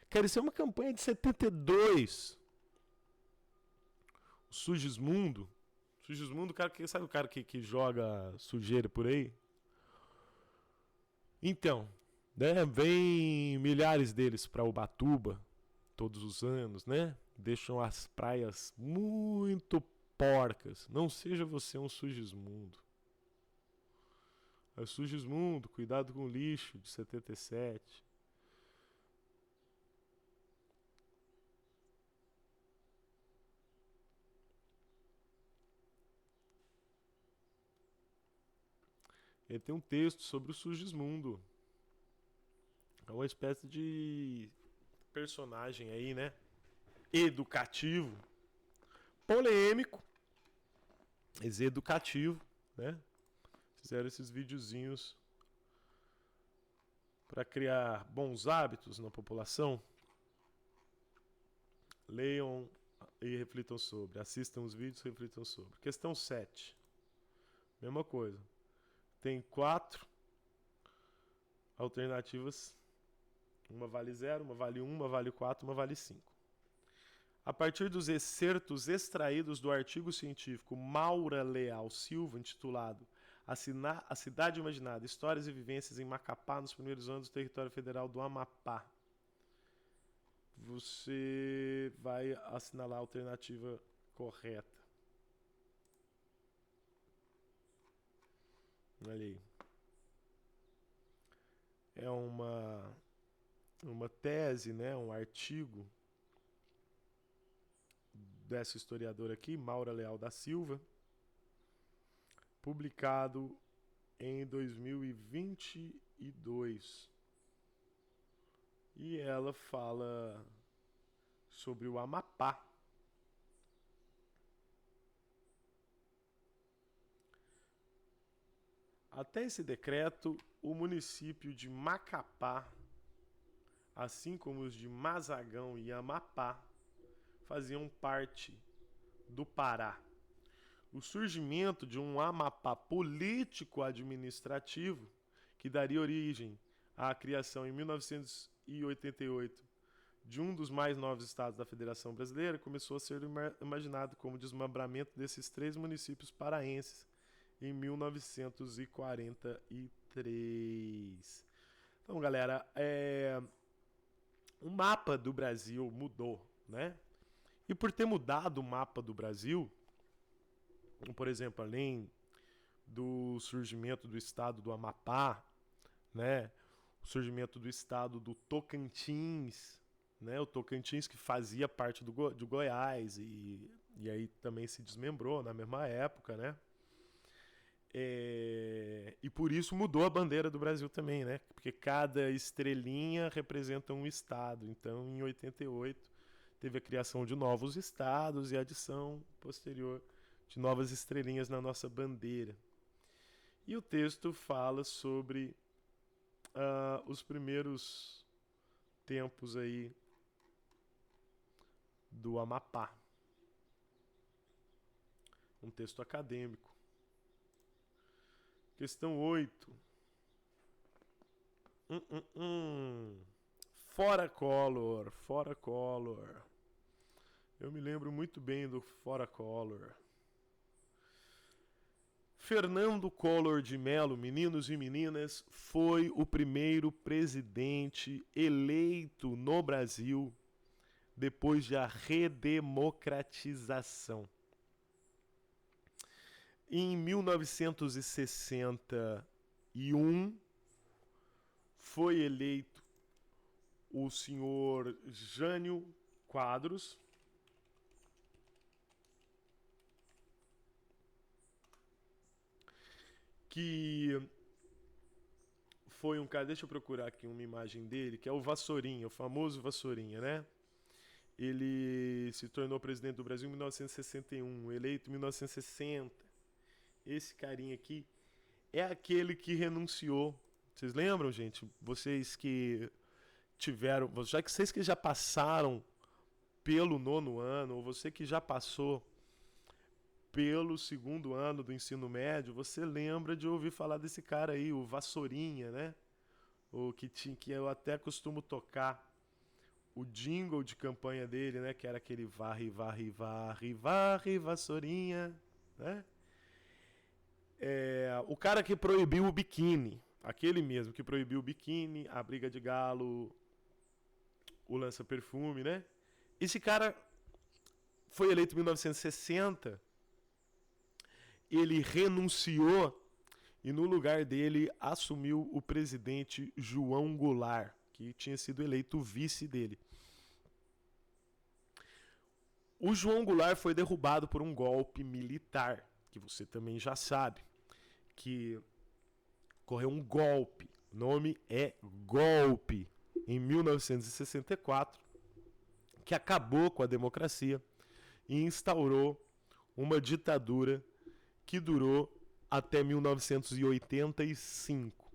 Cara, isso é uma campanha de 72. O Sugismundo. Sugismundo, cara, sabe o cara que joga sujeira por aí? Então, né, vem milhares deles para Ubatuba todos os anos, né? Deixam as praias muito porcas. Não seja você um Sugismundo. É Sugismundo, cuidado com o lixo, de 77. Ele tem um texto sobre o Sugismundo. É uma espécie de personagem aí, né? Educativo, polêmico, mas educativo, né? Fizeram esses videozinhos para criar bons hábitos na população. Leiam e reflitam sobre. Assistam os vídeos e reflitam sobre. Questão 7. Mesma coisa. Tem 4 alternativas. Uma vale 0, uma vale 1, uma vale 4, uma vale 5. A partir dos excertos extraídos do artigo científico Maura Leal Silva, intitulado A Cidade Imaginada, Histórias e Vivências em Macapá nos primeiros anos do território federal do Amapá, você vai assinalar a alternativa correta. Olha aí. É uma tese, né, um artigo dessa historiadora aqui, Maura Leal da Silva, publicado em 2022. E ela fala sobre o Amapá. Até esse decreto, o município de Macapá, assim como os de Mazagão e Amapá, faziam parte do Pará. O surgimento de um Amapá político-administrativo, que daria origem à criação em 1988 de um dos mais novos estados da Federação Brasileira, começou a ser imaginado como desmembramento desses 3 municípios paraenses em 1943. Então, galera, o mapa do Brasil mudou, né? E por ter mudado o mapa do Brasil, por exemplo, além do surgimento do estado do Amapá, né? O surgimento do estado do Tocantins, né? O Tocantins que fazia parte do Goiás e aí também se desmembrou na mesma época, né? E por isso mudou a bandeira do Brasil também, né? Porque cada estrelinha representa um estado. Então, em 88, teve a criação de novos estados e a adição posterior de novas estrelinhas na nossa bandeira. E o texto fala sobre os primeiros tempos aí do Amapá. Um texto acadêmico. Questão 8. Fora Collor, fora Collor. Eu me lembro muito bem do fora Collor. Fernando Collor de Mello, meninos e meninas, foi o primeiro presidente eleito no Brasil depois da redemocratização. Em 1961, foi eleito o senhor Jânio Quadros, que foi um cara, deixa eu procurar aqui uma imagem dele, que é o Vassourinha, o famoso Vassourinha, né? Ele se tornou presidente do Brasil em 1961, eleito em 1960. Esse carinha aqui é aquele que renunciou. Vocês lembram, gente? Vocês que tiveram, já que vocês que já passaram pelo 9º ano, ou você que já passou pelo 2º ano do ensino médio, você lembra de ouvir falar desse cara aí, o Vassourinha, né? O que eu até costumo tocar o jingle de campanha dele, né? Que era aquele varre, varre, varre, varre, Vassourinha, né? O cara que proibiu o biquíni, aquele mesmo que proibiu o biquíni, a briga de galo, o lança-perfume, né? Esse cara foi eleito em 1960, ele renunciou e no lugar dele assumiu o presidente João Goulart, que tinha sido eleito vice dele. O João Goulart foi derrubado por um golpe militar, que você também já sabe, que ocorreu um golpe, o nome é golpe, em 1964, que acabou com a democracia e instaurou uma ditadura que durou até 1985.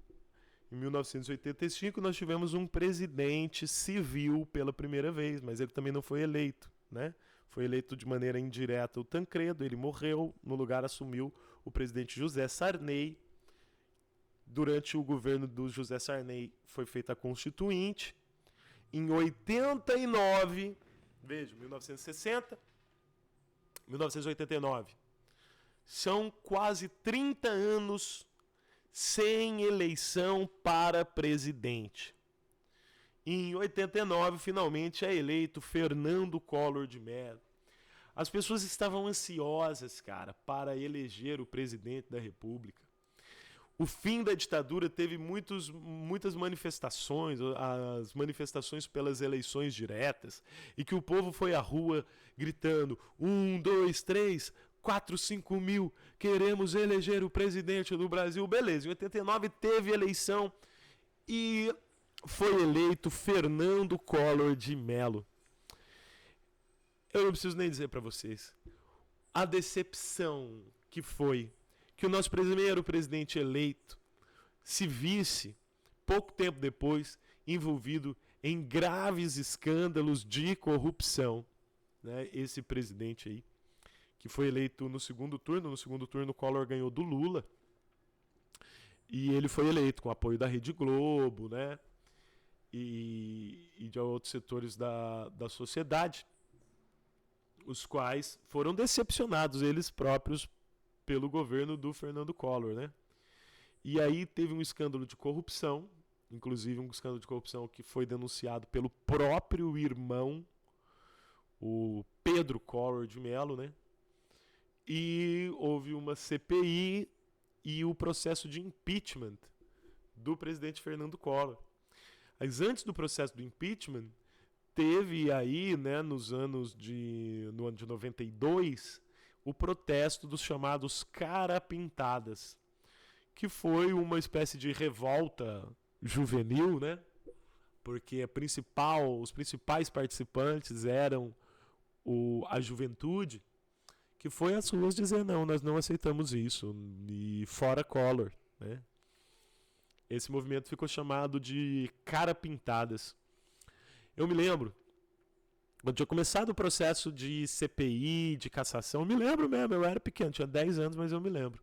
Em 1985 nós tivemos um presidente civil pela primeira vez, mas ele também não foi eleito, né? Foi eleito de maneira indireta o Tancredo, ele morreu, no lugar assumiu o presidente José Sarney. Durante o governo do José Sarney foi feita a Constituinte. Em 89, veja, 1960, 1989, são quase 30 anos sem eleição para presidente. Em 89, finalmente é eleito Fernando Collor de Mello. As pessoas estavam ansiosas, cara, para eleger o presidente da República. O fim da ditadura teve muitas manifestações, as manifestações pelas eleições diretas, e que o povo foi à rua gritando: 1, 2, 3, 4, 5 mil, queremos eleger o presidente do Brasil. Beleza, em 89 teve eleição e foi eleito Fernando Collor de Mello. Eu não preciso nem dizer para vocês a decepção que foi que o nosso primeiro presidente eleito se visse, pouco tempo depois, envolvido em graves escândalos de corrupção. Né? Esse presidente aí, que foi eleito no segundo turno. No segundo turno, o Collor ganhou do Lula. E ele foi eleito com apoio da Rede Globo, né? E de outros setores da sociedade, os quais foram decepcionados, eles próprios, pelo governo do Fernando Collor, né? E aí teve um escândalo de corrupção, inclusive um escândalo de corrupção que foi denunciado pelo próprio irmão, o Pedro Collor de Mello, né? E houve uma CPI e o processo de impeachment do presidente Fernando Collor. Mas antes do processo do impeachment, teve aí, né, no ano de 92, o protesto dos chamados carapintadas, que foi uma espécie de revolta juvenil, né? Porque os principais participantes eram a juventude, que foi às ruas dizer: não, nós não aceitamos isso, e fora Collor, né? Esse movimento ficou chamado de carapintadas. Eu me lembro, quando tinha começado o processo de CPI, de cassação, eu me lembro mesmo, eu era pequeno, tinha 10 anos, mas eu me lembro.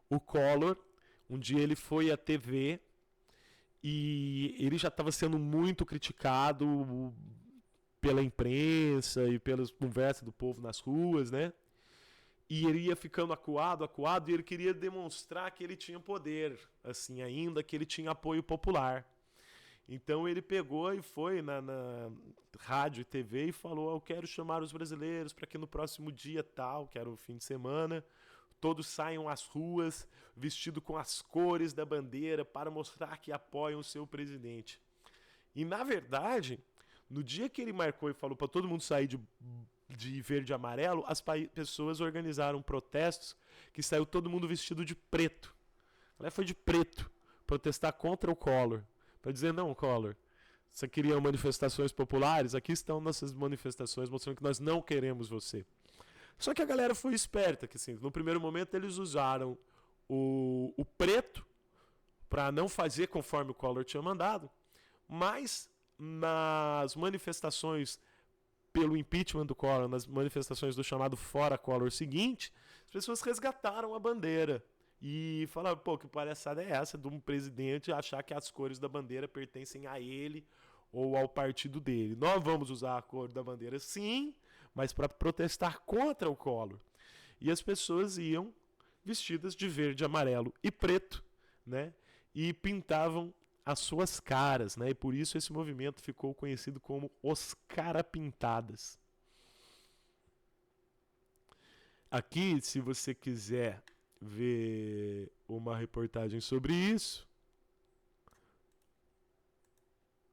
O Collor, um dia ele foi à TV e ele já estava sendo muito criticado pela imprensa e pelas conversas do povo nas ruas, né? E ele ia ficando acuado, e ele queria demonstrar que ele tinha poder, assim, ainda que ele tinha apoio popular. Então ele pegou e foi na rádio e TV e falou: eu quero chamar os brasileiros para que no próximo dia tal, que era o fim de semana, todos saiam às ruas vestidos com as cores da bandeira para mostrar que apoiam o seu presidente. E na verdade, no dia que ele marcou e falou para todo mundo sair de verde e amarelo, as pessoas organizaram protestos que saiu todo mundo vestido de preto. Foi de preto, protestar contra o Collor. Para dizer: não, Collor, você queria manifestações populares? Aqui estão nossas manifestações mostrando que nós não queremos você. Só que a galera foi esperta, que assim, no primeiro momento eles usaram o preto para não fazer conforme o Collor tinha mandado, mas nas manifestações pelo impeachment do Collor, nas manifestações do chamado Fora Collor seguinte, as pessoas resgataram a bandeira e falaram: pô, que palhaçada é essa de um presidente achar que as cores da bandeira pertencem a ele ou ao partido dele? Nós vamos usar a cor da bandeira, sim, mas para protestar contra o Collor. E as pessoas iam vestidas de verde, amarelo e preto, né? E pintavam as suas caras, né? E por isso esse movimento ficou conhecido como os carapintadas. Aqui, se você quiser ver uma reportagem sobre isso,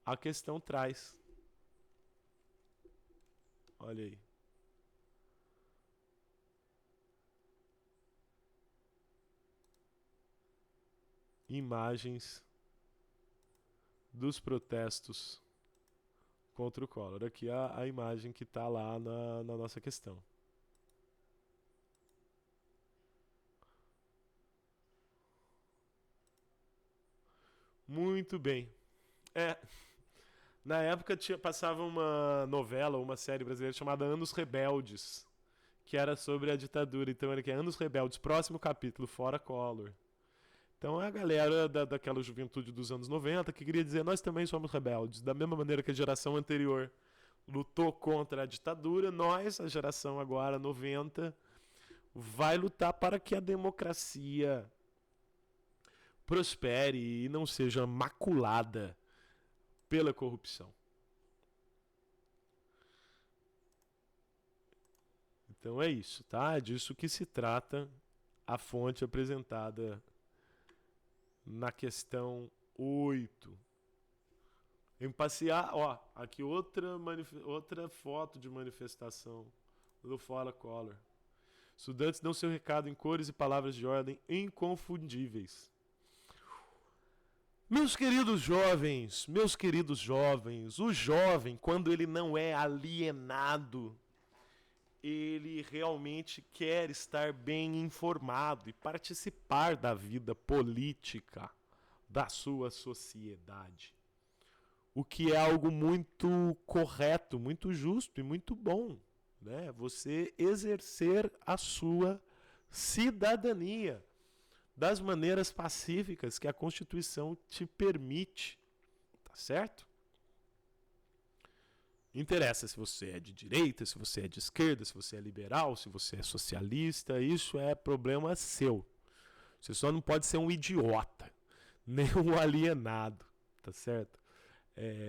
a questão traz. Olha aí. Imagens dos protestos contra o Collor. Aqui a imagem que está lá na nossa questão. Muito bem. Na época passava uma novela, uma série brasileira chamada Anos Rebeldes, que era sobre a ditadura. Então era que Anos Rebeldes, próximo capítulo, Fora Collor. Então é a galera daquela juventude dos anos 90 que queria dizer: nós também somos rebeldes. Da mesma maneira que a geração anterior lutou contra a ditadura, nós, a geração agora 90, vai lutar para que a democracia prospere e não seja maculada pela corrupção. Então é isso, tá? É disso que se trata a fonte apresentada na questão 8. Em passear, ó, aqui outra foto de manifestação do Fora Collor. Estudantes dão seu recado em cores e palavras de ordem inconfundíveis. Meus queridos jovens, o jovem, quando ele não é alienado, ele realmente quer estar bem informado e participar da vida política da sua sociedade. O que é algo muito correto, muito justo e muito bom, né? Você exercer a sua cidadania das maneiras pacíficas que a Constituição te permite, tá certo? Interessa se você é de direita, se você é de esquerda, se você é liberal, se você é socialista, isso é problema seu. Você só não pode ser um idiota, nem um alienado, tá certo?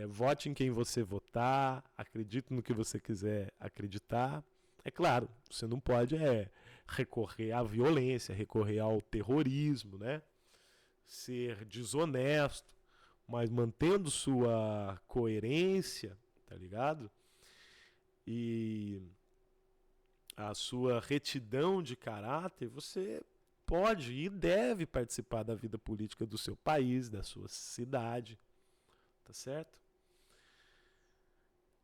Vote em quem você votar, acredite no que você quiser acreditar. É claro, você não pode recorrer à violência, recorrer ao terrorismo, né? Ser desonesto, mas mantendo sua coerência, tá ligado? E a sua retidão de caráter, você pode e deve participar da vida política do seu país, da sua cidade, tá certo?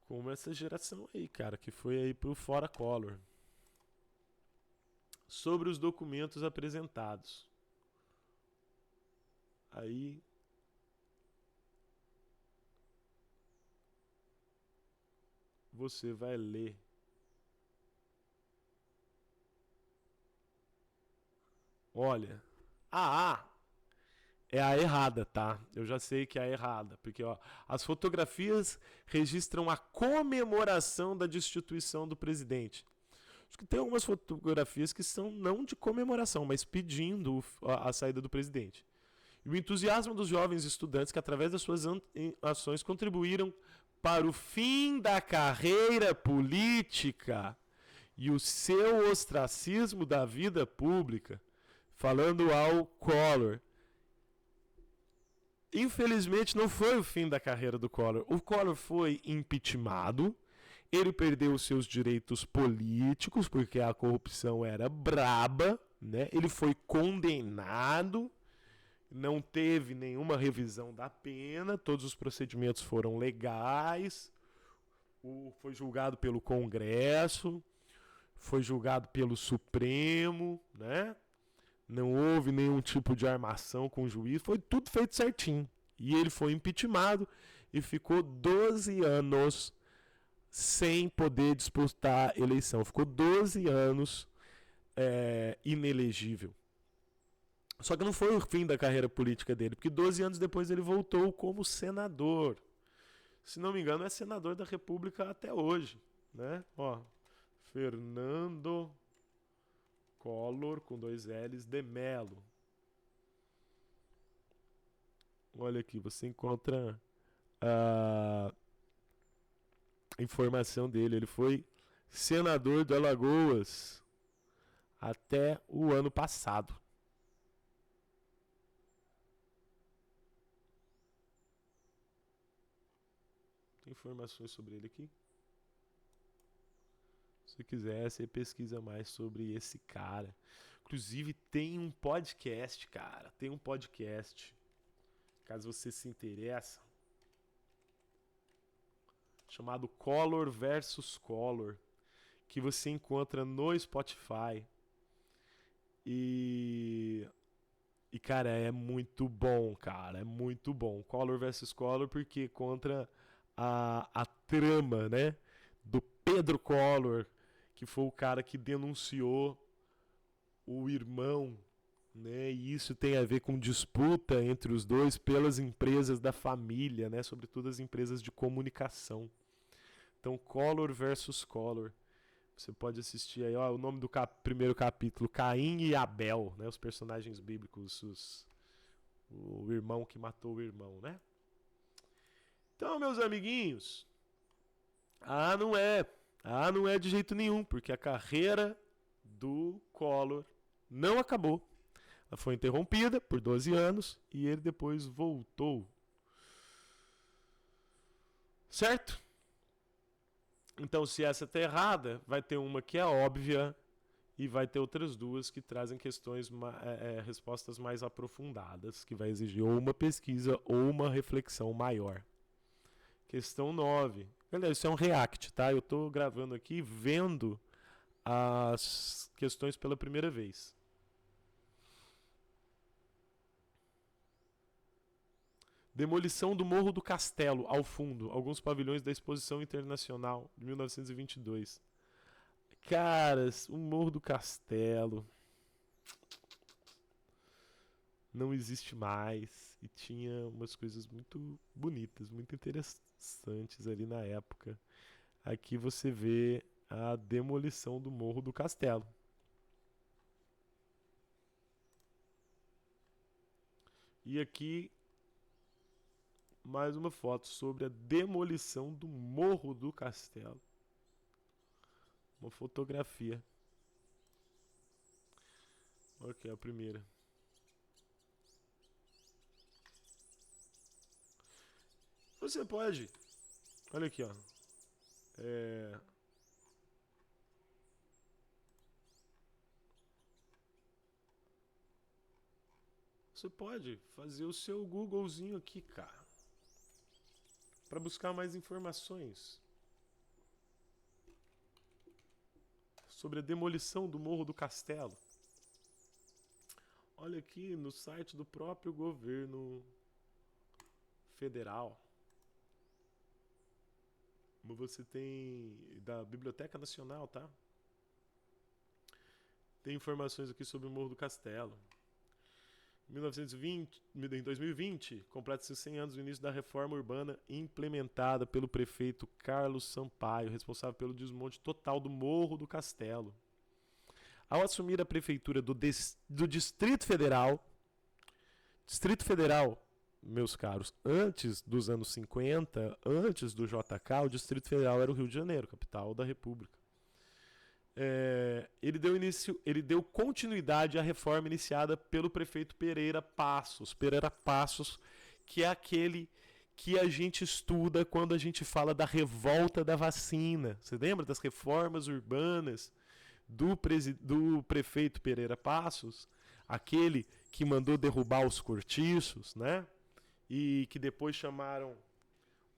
Como essa geração aí, cara, que foi aí pro Fora Collor. Sobre os documentos apresentados. Aí você vai ler. Olha, a A é a errada, tá? Eu já sei que é a errada, porque ó, as fotografias registram a comemoração da destituição do presidente. Acho que tem algumas fotografias que são não de comemoração, mas pedindo a saída do presidente. E o entusiasmo dos jovens estudantes que, através das suas ações, contribuíram para o fim da carreira política e o seu ostracismo da vida pública, falando ao Collor. Infelizmente, não foi o fim da carreira do Collor. O Collor foi impeachmentado, ele perdeu os seus direitos políticos, porque a corrupção era braba, né? Ele foi condenado, não teve nenhuma revisão da pena, todos os procedimentos foram legais, foi julgado pelo Congresso, foi julgado pelo Supremo, né? Não houve nenhum tipo de armação com o juiz, foi tudo feito certinho. E ele foi impeachmentado e ficou 12 anos sem poder disputar eleição. Ficou 12 anos inelegível. Só que não foi o fim da carreira política dele, porque 12 anos depois ele voltou como senador. Se não me engano, é senador da República até hoje, né? Ó, Fernando Collor, com 2 L's, de Mello. Olha aqui, você encontra a informação dele. Ele foi senador de Alagoas até o ano passado. Tem informações sobre ele aqui? Se quiser, você pesquisa mais sobre esse cara. Inclusive, tem um podcast, cara. Tem um podcast. Caso você se interessa. Chamado Collor versus Collor. Que você encontra no Spotify. E cara, é muito bom, cara. É muito bom. Collor versus Collor, porque contra a trama, né? Do Pedro Collor, que foi o cara que denunciou o irmão, né? E isso tem a ver com disputa entre os dois pelas empresas da família, né? Sobretudo as empresas de comunicação. Então, Collor versus Collor. Você pode assistir aí, ó, o nome do primeiro capítulo, Caim e Abel, né? Os personagens bíblicos, o irmão que matou o irmão, né? Então, meus amiguinhos, A não é de jeito nenhum, porque a carreira do Collor não acabou. Ela foi interrompida por 12 anos e ele depois voltou. Certo? Então, se essa está errada, vai ter uma que é óbvia e vai ter outras duas que trazem respostas mais aprofundadas, que vai exigir ou uma pesquisa ou uma reflexão maior. Questão 9. Galera, isso é um react, tá? Eu tô gravando aqui vendo as questões pela primeira vez. Demolição do Morro do Castelo, ao fundo, alguns pavilhões da Exposição Internacional de 1922. Caras, o Morro do Castelo não existe mais e tinha umas coisas muito bonitas, muito interessantes ali na época. Aqui você vê a demolição do Morro do Castelo. E aqui mais uma foto sobre a demolição do Morro do Castelo. Uma fotografia. Ok, a primeira. Você pode. Olha aqui, ó. Você pode fazer o seu Googlezinho aqui, cara, para buscar mais informações sobre a demolição do Morro do Castelo. Olha aqui no site do próprio governo federal. Você tem da Biblioteca Nacional, tá? Tem informações aqui sobre o Morro do Castelo. Em 2020, completa-se 100 anos do início da reforma urbana implementada pelo prefeito Carlos Sampaio, responsável pelo desmonte total do Morro do Castelo. Ao assumir a prefeitura do Distrito Federal, meus caros, antes dos anos 50, antes do JK, o Distrito Federal era o Rio de Janeiro, capital da República. Ele deu continuidade à reforma iniciada pelo prefeito Pereira Passos. Pereira Passos, que é aquele que a gente estuda quando a gente fala da revolta da vacina. Você lembra das reformas urbanas do prefeito Pereira Passos? Aquele que mandou derrubar os cortiços, né? E que depois chamaram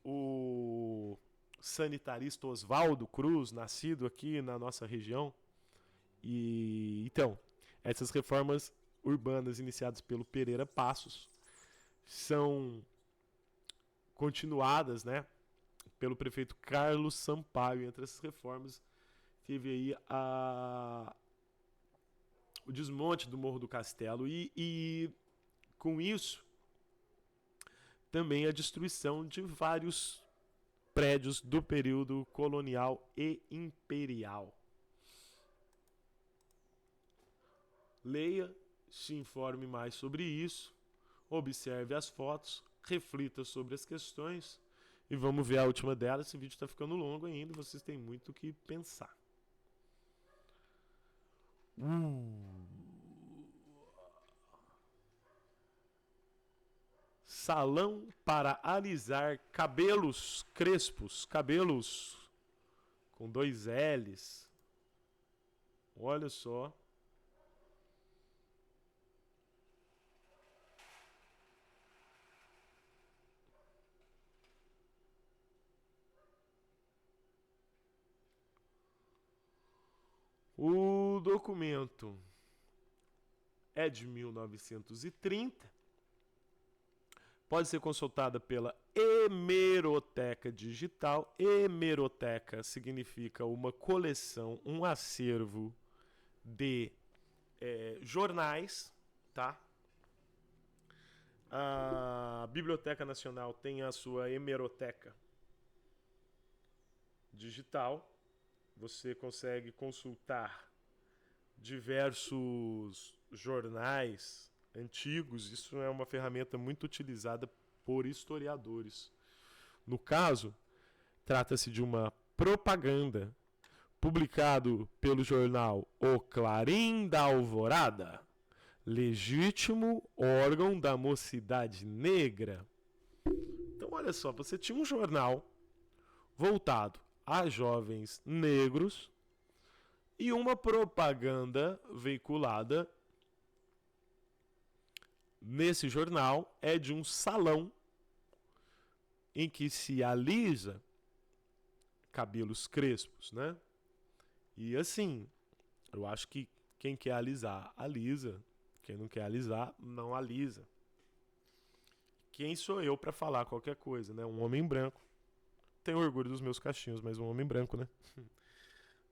o sanitarista Oswaldo Cruz, nascido aqui na nossa região. E então, essas reformas urbanas iniciadas pelo Pereira Passos são continuadas, né, pelo prefeito Carlos Sampaio. Entre essas reformas teve aí o desmonte do Morro do Castelo e com isso também a destruição de vários prédios do período colonial e imperial. Leia, se informe mais sobre isso, observe as fotos, reflita sobre as questões e vamos ver a última delas. Esse vídeo está ficando longo ainda, vocês têm muito o que pensar. Salão para alisar cabelos crespos, cabelos com 2 L's. Olha só. O documento é de 1930. Pode ser consultada pela Hemeroteca Digital. Hemeroteca significa uma coleção, um acervo de jornais, tá? A Biblioteca Nacional tem a sua Hemeroteca Digital. Você consegue consultar diversos jornais antigos. Isso é uma ferramenta muito utilizada por historiadores. No caso, trata-se de uma propaganda publicado pelo jornal O Clarim da Alvorada, legítimo órgão da mocidade negra. Então, olha só, você tinha um jornal voltado a jovens negros e uma propaganda veiculada nesse jornal é de um salão em que se alisa cabelos crespos, né? E assim, Eu acho que quem quer alisar, alisa. Quem não quer alisar, não alisa. Quem sou eu para falar qualquer coisa, né? Um homem branco. Tenho orgulho dos meus cachinhos, mas um homem branco, né?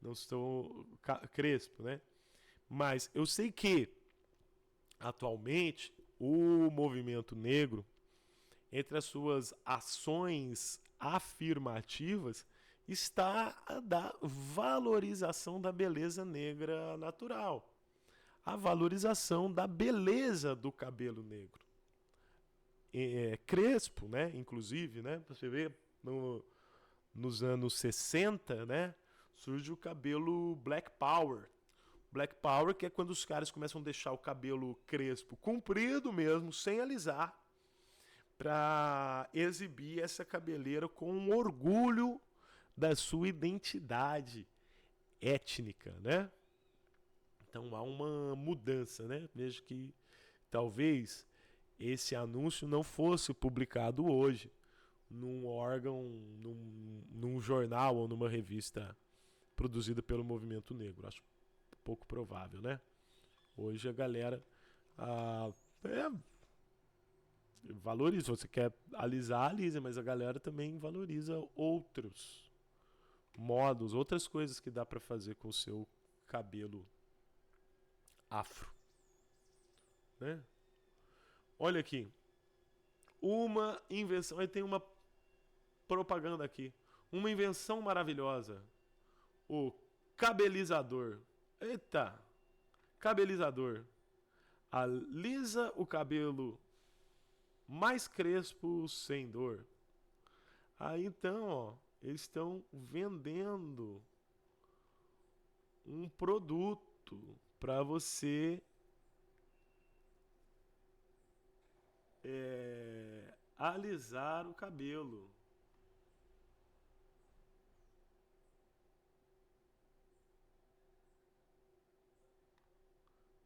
Não estou crespo, né? Mas eu sei que, atualmente, o movimento negro, entre as suas ações afirmativas, está a da valorização da beleza negra natural. A valorização da beleza do cabelo negro. Crespo, né? Inclusive, né? Você vê nos anos 60, né? Surge o cabelo Black Power. Black Power, que é quando os caras começam a deixar o cabelo crespo, comprido mesmo, sem alisar, para exibir essa cabeleira com orgulho da sua identidade étnica, né? Então há uma mudança, né? Vejo que talvez esse anúncio não fosse publicado hoje num órgão, num jornal ou numa revista produzida pelo movimento negro. Acho pouco provável, né? Hoje a galera valoriza. Você quer alisar, alisa, mas a galera também valoriza outros modos, outras coisas que dá para fazer com o seu cabelo afro, né? Olha aqui, uma invenção. Aí tem uma propaganda aqui, uma invenção maravilhosa, o cabelizador. Eita, cabelizador. Alisa o cabelo mais crespo sem dor. Aí então, ó, eles estão vendendo um produto para você alisar o cabelo.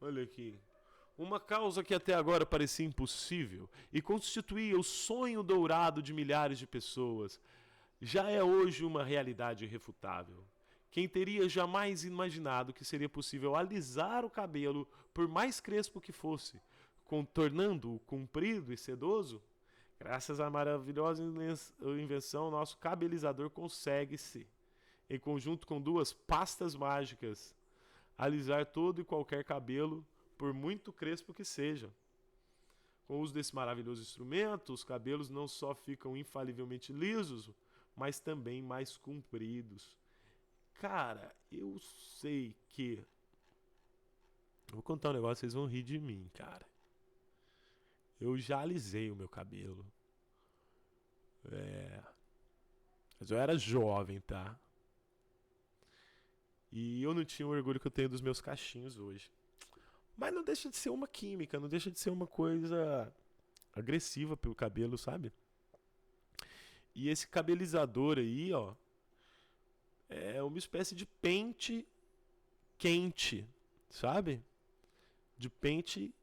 Olha aqui. Uma causa que até agora parecia impossível e constituía o sonho dourado de milhares de pessoas, já é hoje uma realidade irrefutável. Quem teria jamais imaginado que seria possível alisar o cabelo, por mais crespo que fosse, tornando-o comprido e sedoso? Graças à maravilhosa invenção, nosso cabelizador consegue-se, em conjunto com duas pastas mágicas, alisar todo e qualquer cabelo, por muito crespo que seja. Com o uso desse maravilhoso instrumento, os cabelos não só ficam infalivelmente lisos, mas também mais compridos. Cara, eu sei que... Vou contar um negócio, vocês vão rir de mim, cara. Eu já alisei o meu cabelo. Mas eu era jovem, tá? E eu não tinha o orgulho que eu tenho dos meus cachinhos hoje. Mas não deixa de ser uma química, não deixa de ser uma coisa agressiva pelo cabelo, sabe? E esse cabelizador aí, ó, é uma espécie de pente quente, sabe? De pente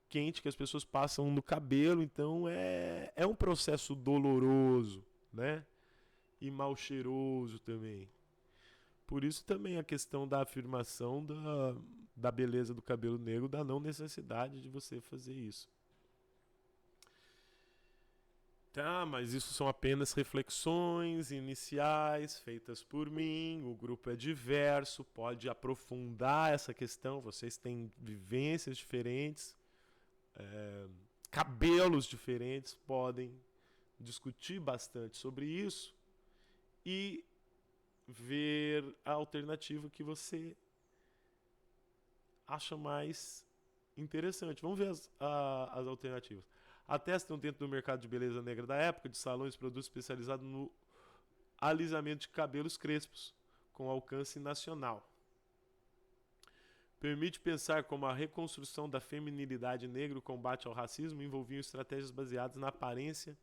quente que as pessoas passam no cabelo, então é um processo doloroso, né? E mal cheiroso também. Por isso também a questão da afirmação da beleza do cabelo negro, da não necessidade de você fazer isso. Tá, mas isso são apenas reflexões iniciais feitas por mim. O grupo é diverso, pode aprofundar essa questão. Vocês têm vivências diferentes, cabelos diferentes, podem discutir bastante sobre isso e ver a alternativa que você acha mais interessante. Vamos ver as alternativas. Atestam dentro do mercado de beleza negra da época, de salões e produtos especializados no alisamento de cabelos crespos, com alcance nacional. Permite pensar como a reconstrução da feminilidade negra e o combate ao racismo envolviam estratégias baseadas na aparência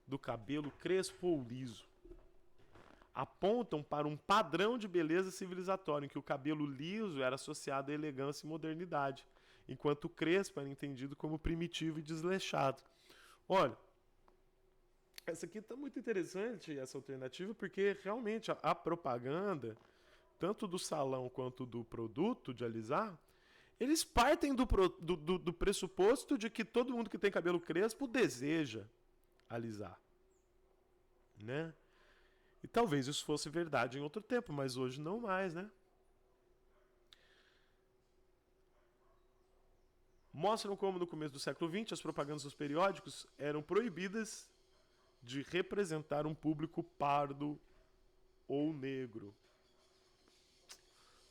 do cabelo crespo ou liso. Apontam para um padrão de beleza civilizatório, em que o cabelo liso era associado à elegância e modernidade, enquanto o crespo era entendido como primitivo e desleixado. Olha, essa aqui está muito interessante, essa alternativa, porque realmente a propaganda tanto do salão quanto do produto de alisar, eles partem do pressuposto de que todo mundo que tem cabelo crespo deseja alisar, né? E talvez isso fosse verdade em outro tempo, mas hoje não mais, né? Mostram como no começo do século XX as propagandas dos periódicos eram proibidas de representar um público pardo ou negro.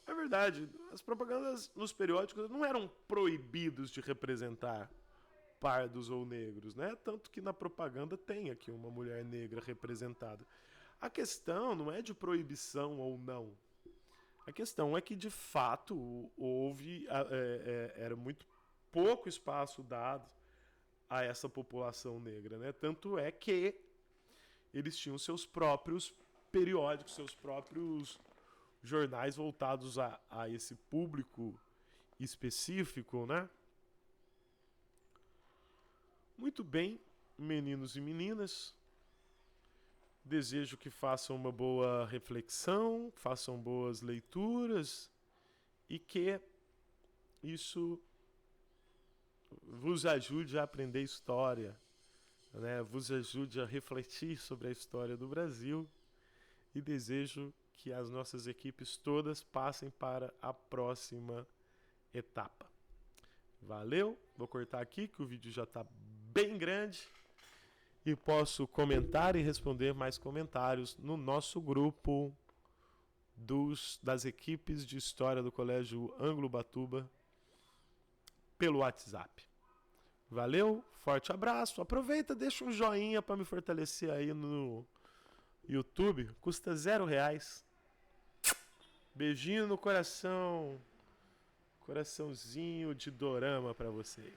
É verdade, as propagandas nos periódicos não eram proibidos de representar pardos ou negros, né? Tanto que na propaganda tem aqui uma mulher negra representada. A questão não é de proibição ou não. A questão é que, de fato, era muito pouco espaço dado a essa população negra, né? Tanto é que eles tinham seus próprios periódicos, seus próprios jornais voltados a esse público específico, né? Muito bem, meninos e meninas. Desejo que façam uma boa reflexão, façam boas leituras e que isso vos ajude a aprender história, né? Vos ajude a refletir sobre a história do Brasil e desejo que as nossas equipes todas passem para a próxima etapa. Valeu, vou cortar aqui que o vídeo já está bem grande e posso comentar e responder mais comentários no nosso grupo das equipes de História do Colégio Anglo-Ubatuba pelo WhatsApp. Valeu, forte abraço, aproveita, deixa um joinha para me fortalecer aí no YouTube, custa R$0. Beijinho no coração, coraçãozinho de dorama para vocês.